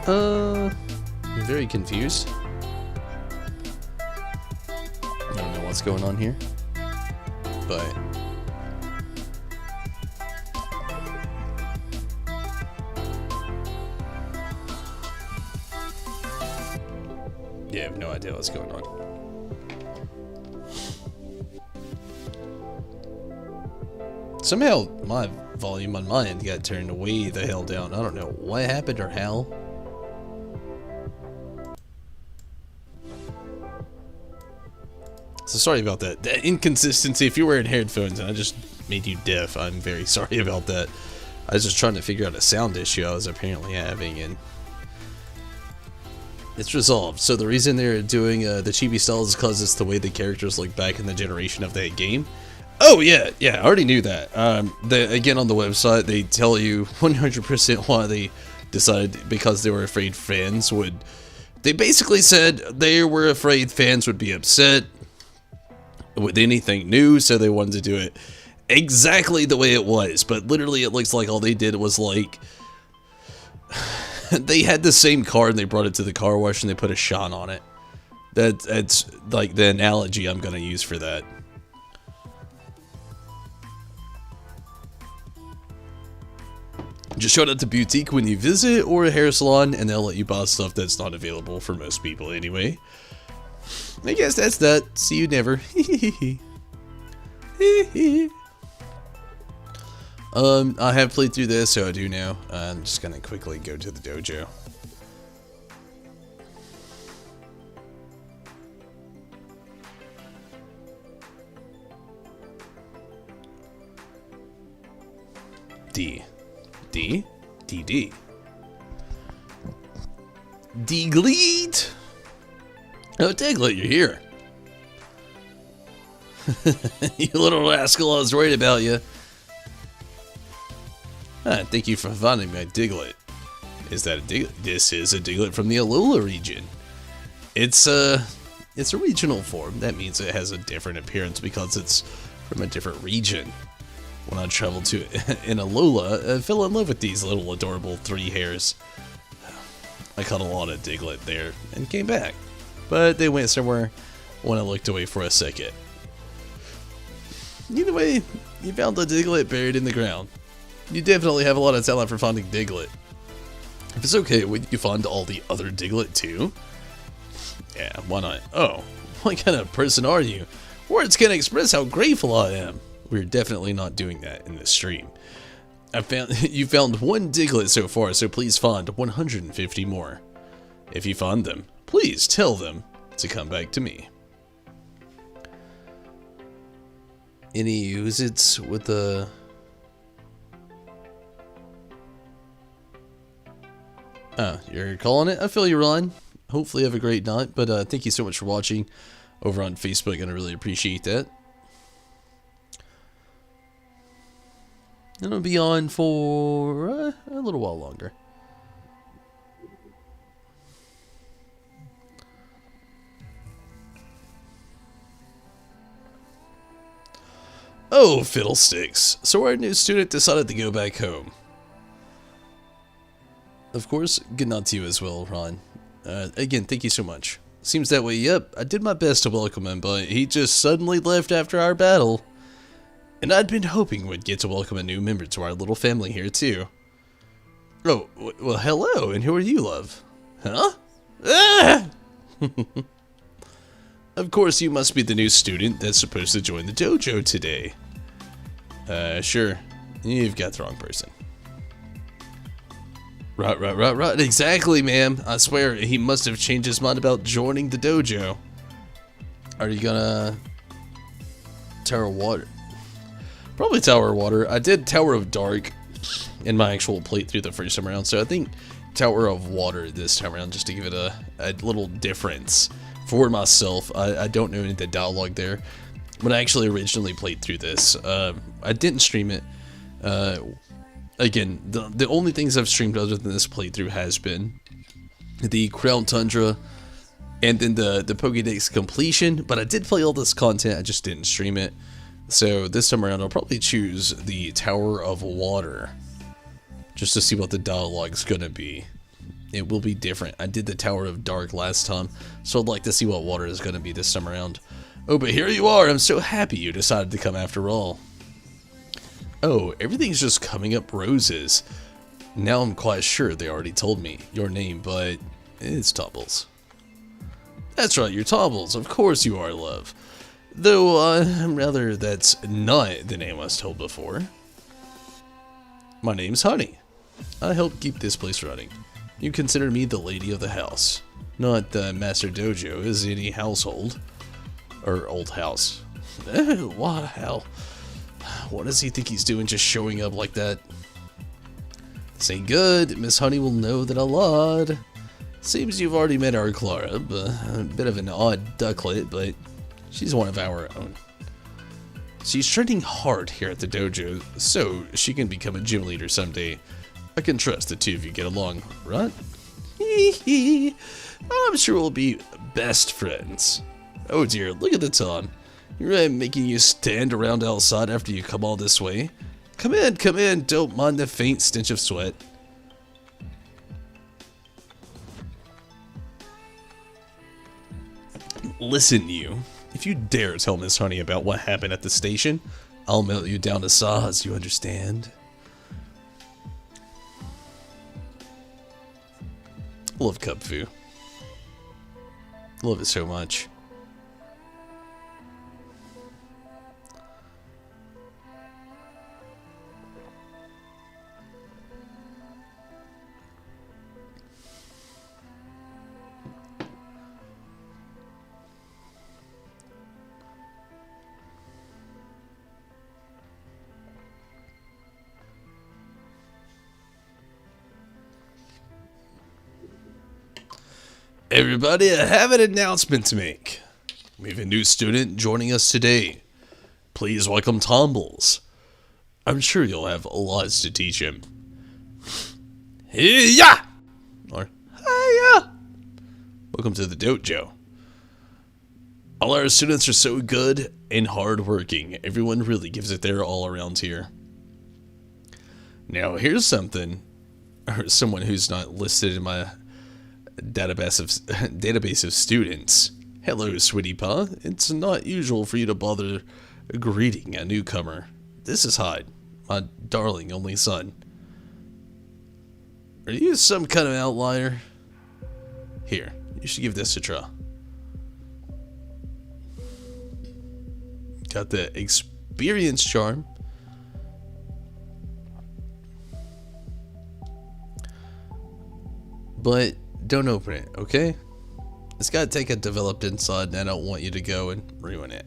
I'm very confused. I don't know what's going on here, but Yeah, I have no idea what's going on. Somehow my volume on my end got turned way the hell down. I don't know what happened or how. So sorry about that. That inconsistency. If you're wearing headphones and I just made you deaf, I'm very sorry about that. I was just trying to figure out a sound issue I was apparently having, and it's resolved. So the reason they're doing the chibi style is because it's the way the characters look back in the generation of that game. Oh yeah, I already knew that. Again, on the website, they tell you 100% why they decided, because they were afraid fans would. They basically said they were afraid fans would be upset with anything new, so they wanted to do it exactly the way it was. But literally, it looks like all they did was like they had the same car and they brought it to the car wash and they put a shine on it. That's like the analogy I'm gonna use for that. Just shout out to boutique when you visit, or a hair salon, and they'll let you buy stuff that's not available for most people anyway. I guess that's that. See you never. I have played through this, so I do now. I'm just gonna quickly go to the dojo. D. Diglett! Oh, Diglett, you're here. You little rascal, I was worried about you. Thank you for finding my Diglett. Is that a Diglett? This is a Diglett from the Alola region. It's a regional form. That means it has a different appearance because it's from a different region. When I traveled to in Alola, I fell in love with these little adorable 3 hairs. I caught a lot of Diglett there and came back, but they went somewhere when I looked away for a second. Either way, you found a Diglett buried in the ground. You definitely have a lot of talent for finding Diglett. If it's okay, would you find all the other Diglett too? Yeah, why not? Oh, what kind of person are you? Words can't express how grateful I am. We're definitely not doing that in this stream. You found 1 Diglett so far, so please find 150 more. If you find them, please tell them to come back to me. Any use-its with the... Oh, you're calling it? I feel you, Ron. Hopefully you have a great night, but thank you so much for watching over on Facebook, and I really appreciate that. And it'll be on for a little while longer. Oh, fiddlesticks. So our new student decided to go back home. Of course, good night to you as well, Ron. Again, thank you so much. Seems that way, yep. I did my best to welcome him, but he just suddenly left after our battle. And I'd been hoping we'd get to welcome a new member to our little family here, too. Oh, well, hello, and who are you, love? Huh? Ah! Of course, you must be the new student that's supposed to join the dojo today. Sure. You've got the wrong person. Right. Exactly, ma'am. I swear, he must have changed his mind about joining the dojo. Are you gonna... Tower of Water? Probably Tower of Water. I did Tower of Dark in my actual playthrough the first time around, so I think Tower of Water this time around, just to give it a little difference for myself. I don't know any of the dialogue there. When I actually originally played through this, I didn't stream it. Again, the only things I've streamed other than this playthrough has been the Crown Tundra and then the Pokédex completion, but I did play all this content, I just didn't stream it. So this time around, I'll probably choose the Tower of Water, just to see what the dialogue's gonna be. It will be different. I did the Tower of Dark last time, so I'd like to see what water is gonna be this time around. Oh, but here you are! I'm so happy you decided to come after all. Oh, everything's just coming up roses. Now I'm quite sure they already told me your name, but it's Tubbles. That's right, you're Tombles. Of course you are, love. Though, rather, that's not the name I was told before. My name's Honey. I help keep this place running. You consider me the lady of the house. Not the Master Dojo is any household. Or old house. What hell? What does he think he's doing just showing up like that? This ain't good. Miss Honey will know that I lied. Seems you've already met our Clara. A bit of an odd ducklet, but she's one of our own. She's training hard here at the dojo, so she can become a gym leader someday. I can trust the two of you get along, right? I'm sure we'll be best friends. Oh dear, look at the time. You're making you stand around outside after you come all this way. Come in, don't mind the faint stench of sweat. Listen, you. If you dare tell Miss Honey about what happened at the station, I'll melt you down to size, you understand? Love Kung Fu. Love it so much. Everybody, I have an announcement to make. We have a new student joining us today. Please welcome Tombles. I'm sure you'll have lots to teach him. Hiya! Or hiya! Welcome to the dojo. All our students are so good and hardworking. Everyone really gives it their all around here. Now here's something, or someone who's not listed in my database of students. Hello, sweetie pie. It's not usual for you to bother greeting a newcomer. This is Hyde, my darling only son. Are you some kind of outlier? Here, you should give this a try. Got the experience charm. But don't open it, okay? It's gotta take a developed inside, and I don't want you to go and ruin it.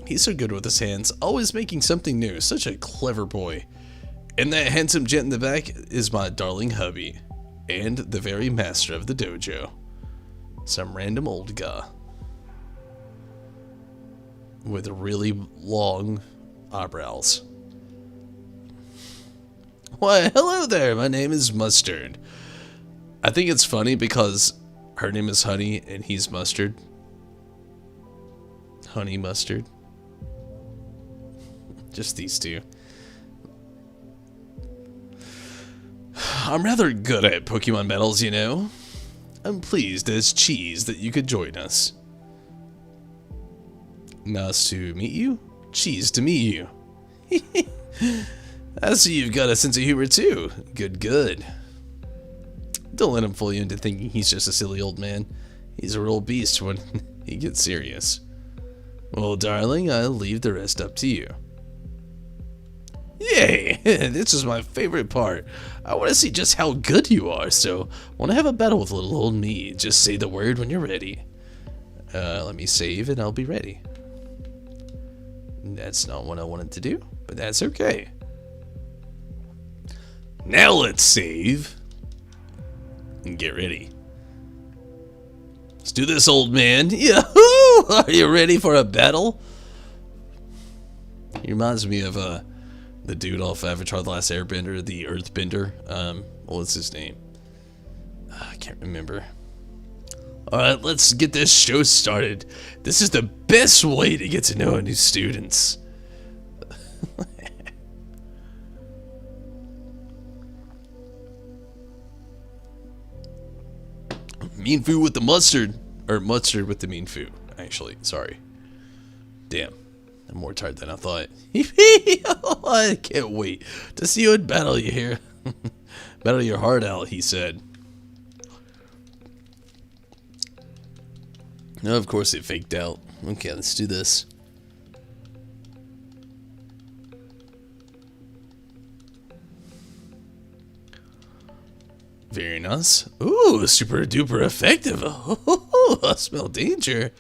He's so good with his hands, always making something new. Such a clever boy. And that handsome gent in the back is my darling hubby, and the very master of the dojo. Some random old guy with really long eyebrows. Why, hello there, my name is Mustard. I think it's funny because her name is Honey and he's Mustard. Honey Mustard. Just these two. I'm rather good at Pokemon battles, you know. I'm pleased as cheese that you could join us. Nice to meet you. Cheese to meet you. I see you've got a sense of humor too. Good. Don't let him fool you into thinking he's just a silly old man. He's a real beast when he gets serious. Well, darling, I'll leave the rest up to you. Yay! This is my favorite part. I want to see just how good you are, so want to have a battle with little old me. Just say the word when you're ready. Let me save and I'll be ready. That's not what I wanted to do, but that's okay. Now let's save. And get ready. Let's do this, old man. Yahoo! Are you ready for a battle? He reminds me of the dude off Avatar: The Last Airbender, the Earthbender. What's his name? I can't remember. Alright, let's get this show started. This is the best way to get to know new students. Mean Foo with the mustard. Or mustard with the mean foo, actually. Sorry. Damn. I'm more tired than I thought. I can't wait to see you in battle, you hear? Battle your heart out, he said. Of course it faked out. Okay, let's do this. Very nice. Ooh, super duper effective. Oh, I smell danger.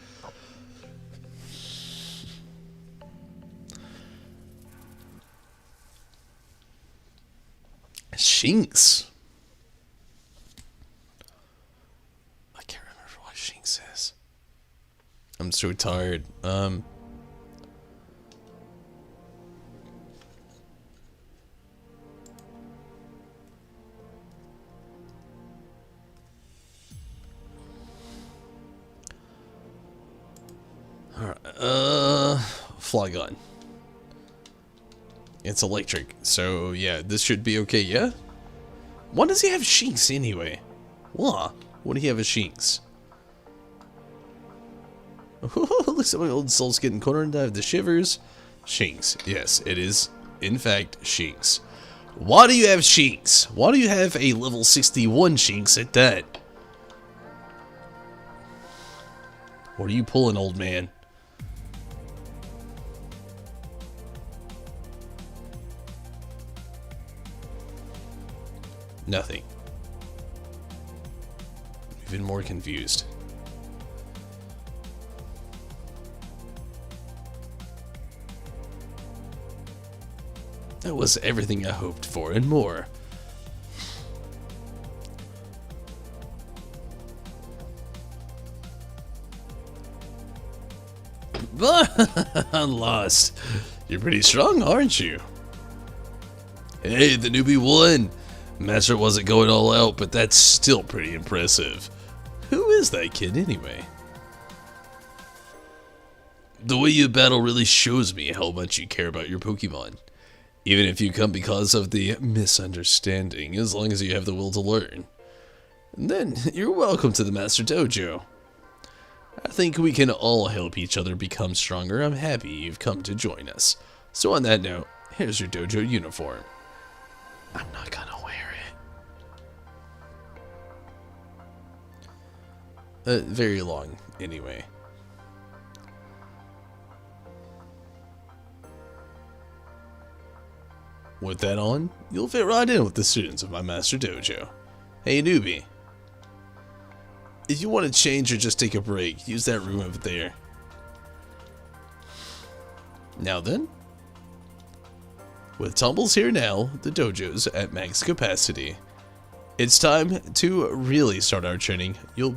Shinx. I can't remember what Shinx is. I'm so tired. Alright, Flygon. It's electric, so yeah, this should be okay, yeah? Why does he have Shinx anyway? What? What do he have as Shinx? Looks like my old soul's getting cornered and I have the shivers. Shinx, yes, it is, in fact, Shinx. Why do you have Shinx? Why do you have a level 61 Shinx at that? What are you pulling, old man? Nothing. Even more confused. That was everything I hoped for and more. I'm lost. You're pretty strong, aren't you? Hey, the newbie won. Master wasn't going all out, but that's still pretty impressive. Who is that kid anyway? The way you battle really shows me how much you care about your Pokemon. Even if you come because of the misunderstanding, as long as you have the will to learn. And then, you're welcome to the Master Dojo. I think we can all help each other become stronger. I'm happy you've come to join us. So on that note, here's your dojo uniform. I'm not gonna wear it. Very long, anyway. With that on, you'll fit right in with the students of my Master Dojo. Hey newbie. If you want to change or just take a break, use that room over there. Now then, with Tumbles here now, the dojo's at max capacity. It's time to really start our training. You'll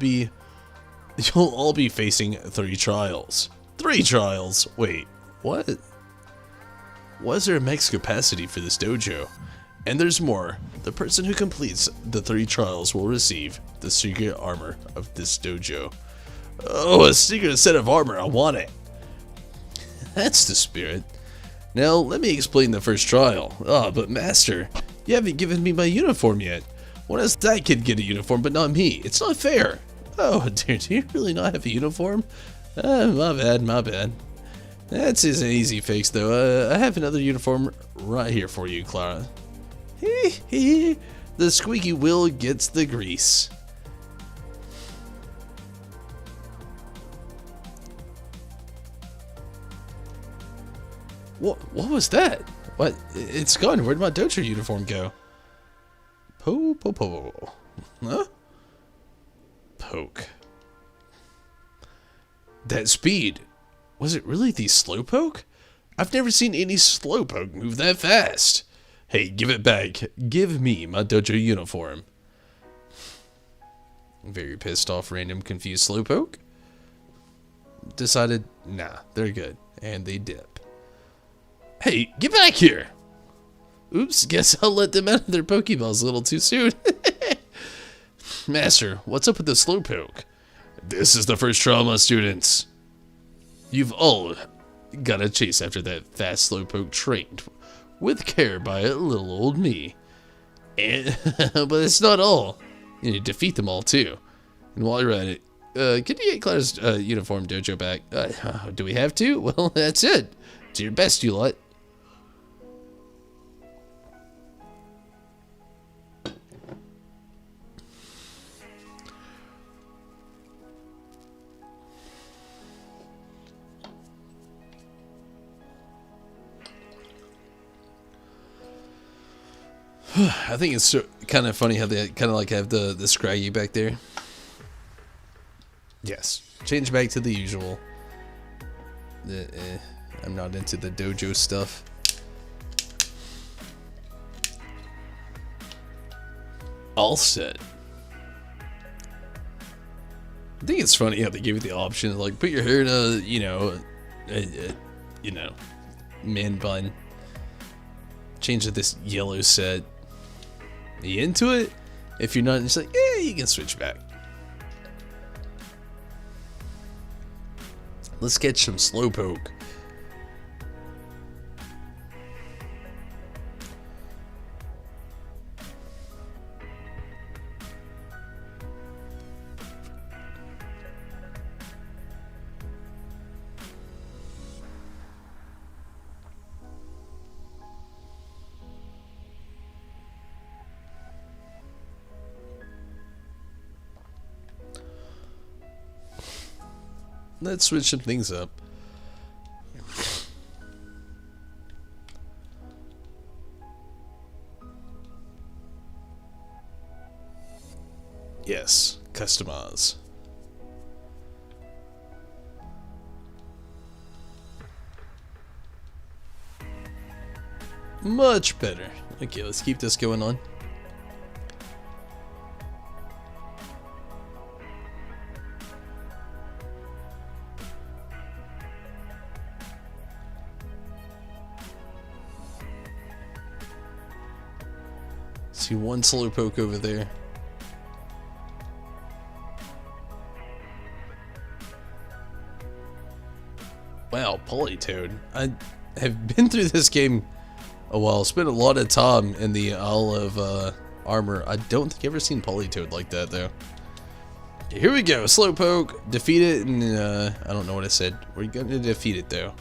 all be facing 3 trials. 3 trials? Wait, what? Why is there a max capacity for this dojo? And there's more. The person who completes the 3 trials will receive the secret armor of this dojo. Oh, a secret set of armor, I want it. That's the spirit. Now, let me explain the first trial. Ah, but master, you haven't given me my uniform yet. Why does that kid get a uniform but not me? It's not fair. Oh, dear, do you really not have a uniform? My bad, my bad. That's an easy fix, though. I have another uniform right here for you, Clara. The squeaky wheel gets the grease. What was that? What? It's gone. Where'd my dojo uniform go? Huh? Poke. That speed. Was it really the Slowpoke? I've never seen any Slowpoke move that fast. Hey, give it back. Give me my dojo uniform. Very pissed off, random confused Slowpoke. Decided, nah, they're good. And they dip. Hey, get back here! Oops, guess I'll let them out of their Pokeballs a little too soon. Master, what's up with the Slowpoke? This is the first trial, my students. You've all got to chase after that fast Slowpoke trained with care by little old me. And, but it's not all. You need to defeat them all too. And while you're at it, can you get Clara's uniform dojo back? Do we have to? Well, that's it. Do your best, you lot. I think it's kind of funny how they kind of like have the Scraggy back there. Yes, change back to the usual. I'm not into the dojo stuff. All set. I think it's funny how they give you the option, like put your hair in a, you know, man bun. Change to this yellow set. Are you into it? If you're not, it's like, yeah, you can switch back. Let's catch some slowpoke. Let's switch some things up. Yes, customize. Much better. Okay, let's keep this going on. See one slowpoke over there. Wow, Polytoad. I have been through this game a while. Spent a lot of time in the Isle of Armor. I don't think I've ever seen Polytoad like that though. Okay, here we go. Slowpoke. Defeat it and I don't know what I said. We're gonna defeat it though.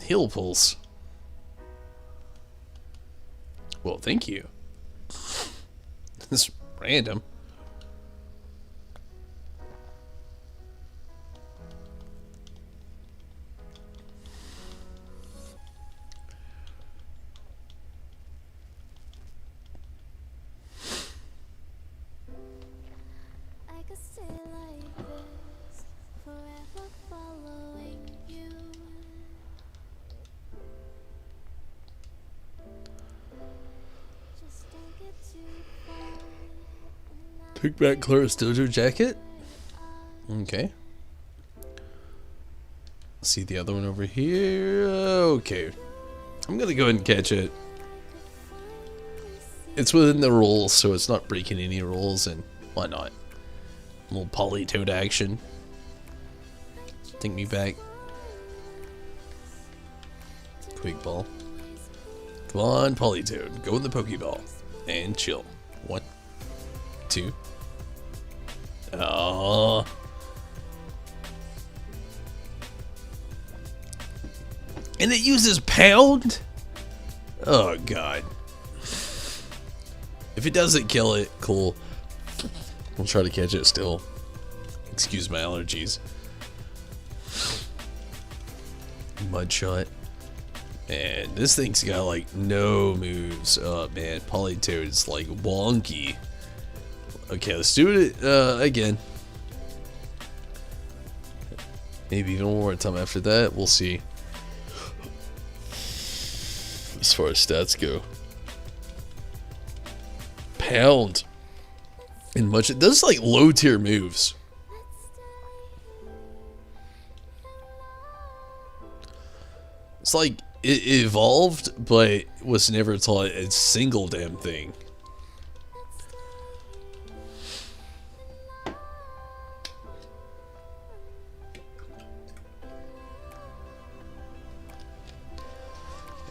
Heal pulse. Well, thank you. This is random. I could stay like this, forever following you. Just don't get too far, and I Pick back Clara's dojo jacket. Okay. See the other one over here. Okay. I'm gonna go ahead and catch it. It's within the rules, so it's not breaking any rules, and why not? A little Polytoad action. Take me back. Quick ball. Come on, Polytoad. Go in the Pokeball. And chill. 1, 2. Oh. And it uses pound? Oh, God. If it doesn't kill it, cool. We'll try to catch it still. Excuse my allergies. Mudshot. And this thing's got like no moves. Oh man, Polytoad is like wonky. Okay, let's do it again. Maybe even one more time after that. We'll see. As far as stats go. Pound. And much it does like low tier moves. It's like it evolved, but was never taught a single damn thing.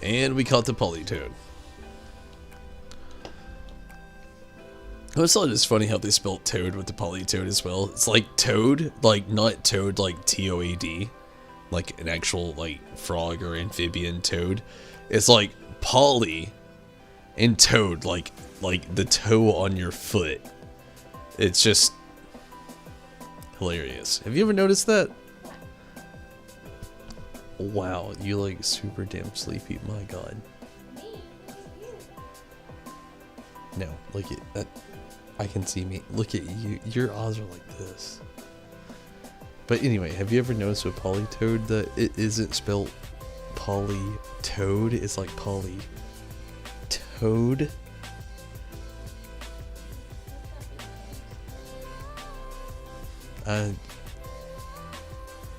And we caught the Polytoad. I always thought it was funny how they spelled toad with the Polytoad as well. It's like toad, like not toad like T-O-A-D, like an actual like frog or amphibian toad. It's like poly and toad, like the toe on your foot. It's just hilarious. Have you ever noticed that? Wow, you look super damn sleepy. My God. No, look at that. I can see me. Look at you. Your eyes are like this. But anyway, have you ever noticed with polytoad that it isn't spelled polytoad? It's like polytoad.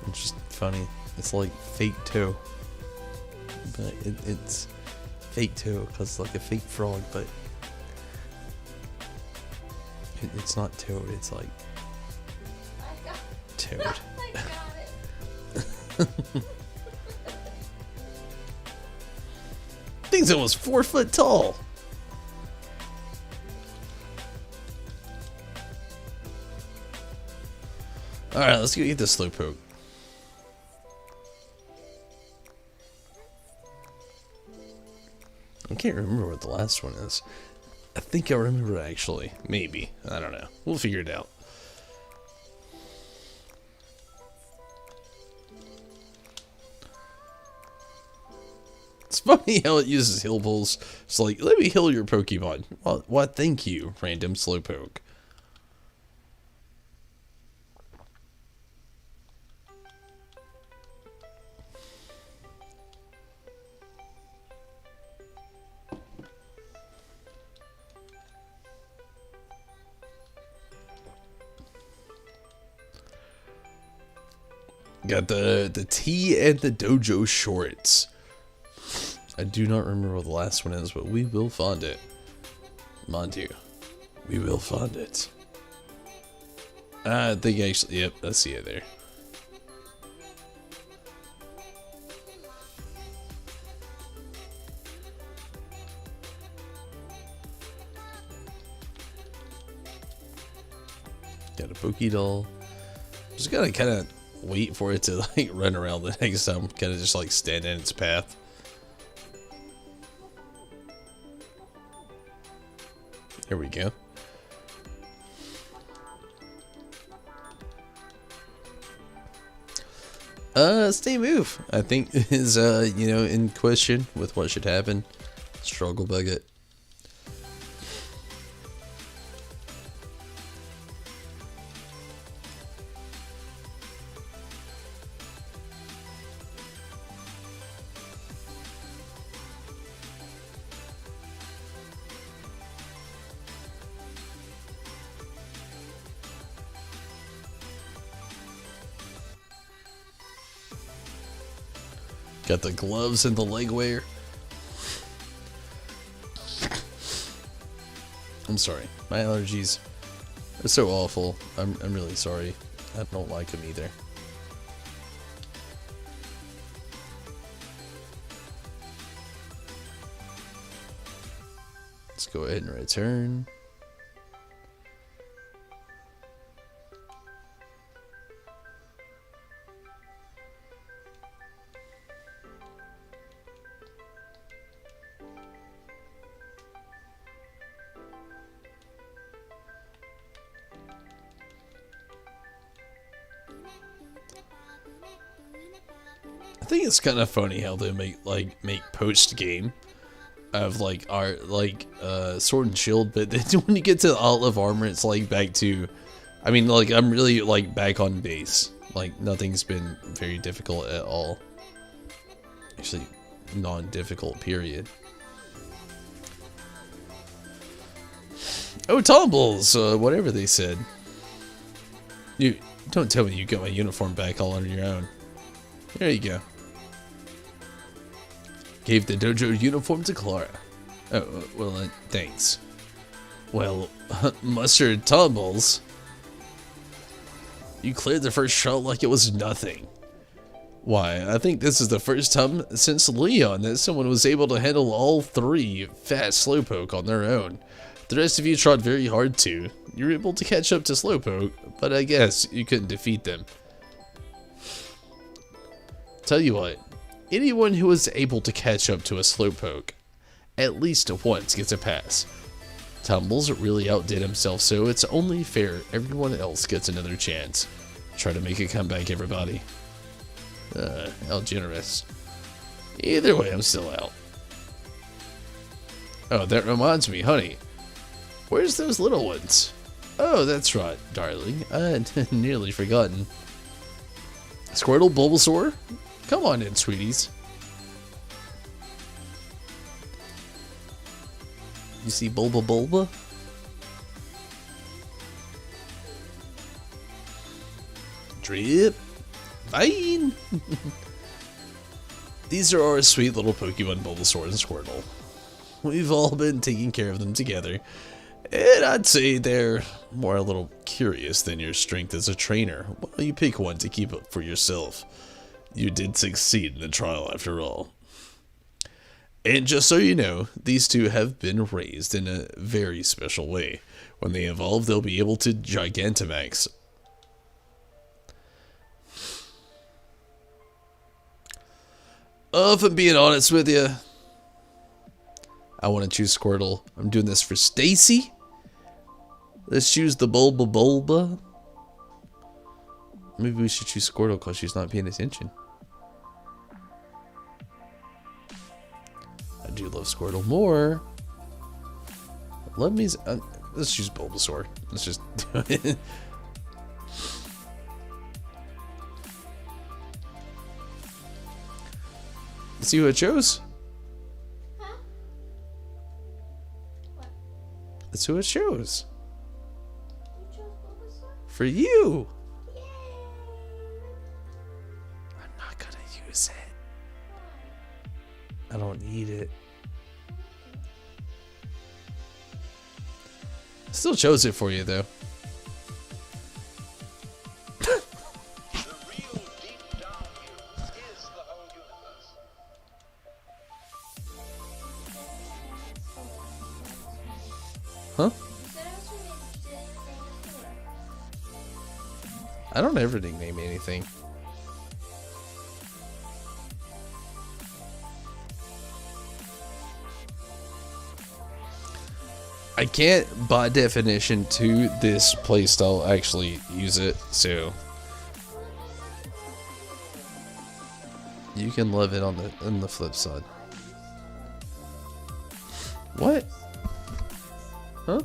It's just funny. It's like fake toe. But it's fake toe because it's like a fake frog, but it's not toad, it's like toad. I got it. Thing's almost 4 foot tall. Alright, let's go get this slowpoke. I can't remember what the last one is. I think I remember actually. Maybe. I don't know. We'll figure it out. It's funny how it uses heal pulls. It's like, let me heal your Pokemon. Well, what? Thank you, random slowpoke. Got the tea and the dojo shorts. I do not remember what the last one is, but we will find it. Montu. We will find it. I think actually, yep, I see it there. Got a Pokédoll. Just gotta kind of wait for it to like run around the next time. Kind of just like stand in its path. There we go. Stay move, I think is, you know, in question with what should happen. Struggle Bucket. Got the gloves and the leg wear. I'm sorry. My allergies are so awful. I'm really sorry. I don't like them either. Let's go ahead and return. I think it's kind of funny how they make post game of like our Sword and Shield, but then when you get to Olive Armor, it's like back to, I mean, like I'm really like back on base. Like nothing's been very difficult at all. Actually, non-difficult. Period. Oh, Tumbles, whatever they said. You don't tell me you got my uniform back all on your own. There you go. Gave the dojo uniform to Clara. Oh, well, thanks. Well, Mustard Tumbles. You cleared the first shot like it was nothing. Why, I think this is the first time since Leon that someone was able to handle all 3 fat Slowpoke on their own. The rest of you tried very hard to. You were able to catch up to Slowpoke, but I guess you couldn't defeat them. Tell you what, anyone who is able to catch up to a Slowpoke at least once gets a pass. Tumbles really outdid himself, so it's only fair everyone else gets another chance. Try to make a comeback, everybody. How generous. Either way, I'm still out. Oh, that reminds me, honey. Where's those little ones? Oh, that's right, darling. I had nearly forgotten. Squirtle, Bulbasaur? Come on in, sweeties. You see Bulba? Drip. Fine. These are our sweet little Pokemon, Bulbasaur and Squirtle. We've all been taking care of them together, and I'd say they're more a little curious than your strength as a trainer. Well, you pick one to keep up for yourself. You did succeed in the trial after all. And just so you know, these two have been raised in a very special way. When they evolve, they'll be able to Gigantamax. If I'm being honest with you, I want to choose Squirtle. I'm doing this for Stacy. Let's choose the Bulba. Maybe we should choose Squirtle because she's not paying attention. I do love Squirtle more. Love me. Let's choose Bulbasaur. Let's just do it. See who I chose? Huh? What? That's who I chose. You chose Bulbasaur? For you. Yay! I'm not gonna use it. I don't need it. Still chose it for you though. Huh? I don't ever nickname anything. I can't, by definition, to this playstyle actually use it, so you can love it on the flip side. What? Huh?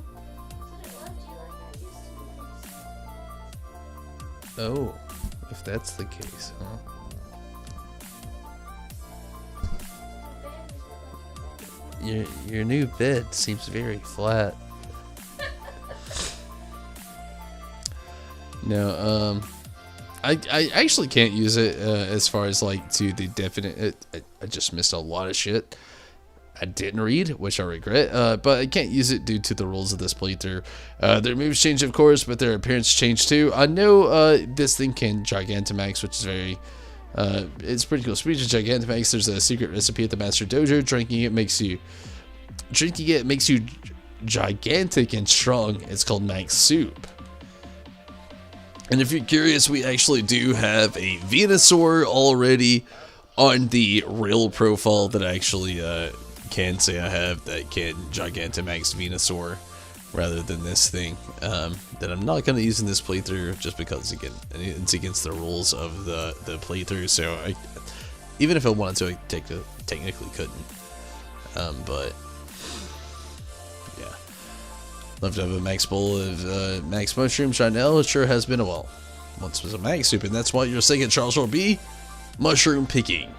Oh, if that's the case, huh? Your new bed seems very flat. No, I actually can't use it as far as like to the definite. I just missed a lot of shit I didn't read, which I regret. But I can't use it due to the rules of this playthrough. Their moves change, of course, but their appearance change too. I know this thing can Gigantamax, which is very. It's pretty cool. Speaking of Gigantamax, there's a secret recipe at the Master Dojo. Drinking it makes you gigantic and strong. It's called Max Soup. And if you're curious, we actually do have a Venusaur already on the real profile that I actually can say I have that can Gigantamax Venusaur rather than this thing that I'm not going to use in this playthrough just because again it's against the rules of the playthrough, so even if I wanted to I technically couldn't, but yeah, love to have a max bowl of max mushrooms right now. It sure has been a while. Once was a max soup, and that's why your second Charles will be mushroom picking.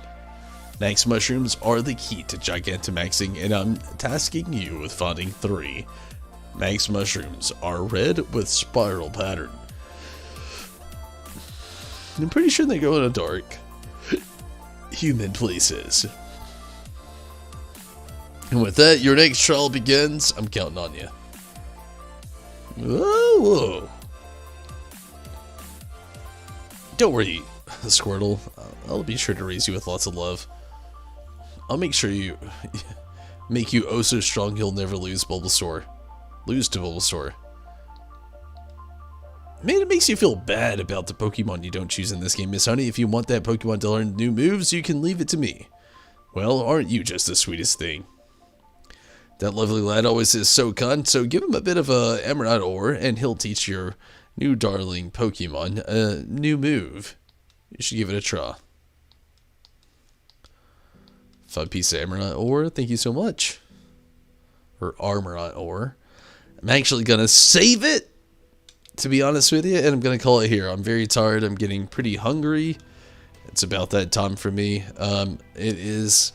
Max mushrooms are the key to Gigantamaxing, and I'm tasking you with finding 3. Max mushrooms are red with spiral pattern. I'm pretty sure they go in a dark human places. And with that, your next trial begins. I'm counting on you. Whoa. Don't worry, Squirtle. I'll be sure to raise you with lots of love. I'll make sure you make you oh so strong you'll never lose Bulbasaur. Lose to Bulbasaur. Man, it makes you feel bad about the Pokemon you don't choose in this game, Miss Honey. If you want that Pokemon to learn new moves, you can leave it to me. Well, aren't you just the sweetest thing? That lovely lad always is so kind, so give him a bit of a emerald ore, and he'll teach your new darling Pokemon a new move. You should give it a try. 5-piece Armorite ore. Thank you so much. Or Armorite ore. I'm actually going to save it, to be honest with you, and I'm going to call it here. I'm very tired. I'm getting pretty hungry. It's about that time for me. It is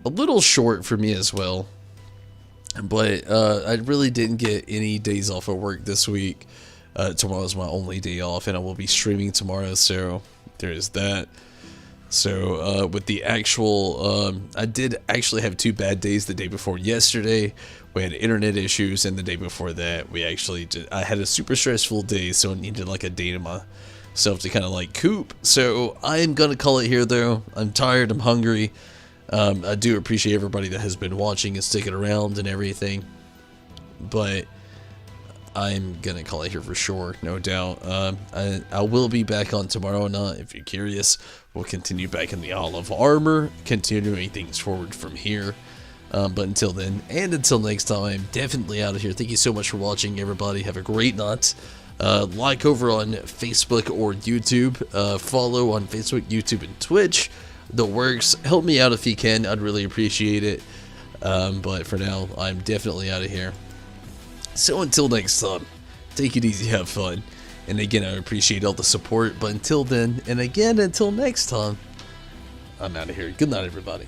a little short for me as well. But I really didn't get any days off of work this week. Tomorrow's my only day off, and I will be streaming tomorrow, so there is that. So with the actual, I did actually have 2 bad days the day before yesterday. We had internet issues, and the day before that, I had a super stressful day, so I needed like a day to myself to kind of like coop. So I am gonna call it here, though. I'm tired. I'm hungry. I do appreciate everybody that has been watching and sticking around and everything, but I'm gonna call it here for sure, no doubt. I will be back on tomorrow night if you're curious. We'll continue back in the Hall of Armor, continuing things forward from here. But until then, and until next time, I'm definitely out of here. Thank you so much for watching, everybody. Have a great night. Like over on Facebook or YouTube. Follow on Facebook, YouTube, and Twitch. The works. Help me out if you can. I'd really appreciate it. But for now, I'm definitely out of here. So until next time, take it easy, have fun. And again, I appreciate all the support. But until then, and again, until next time, I'm out of here. Good night, everybody.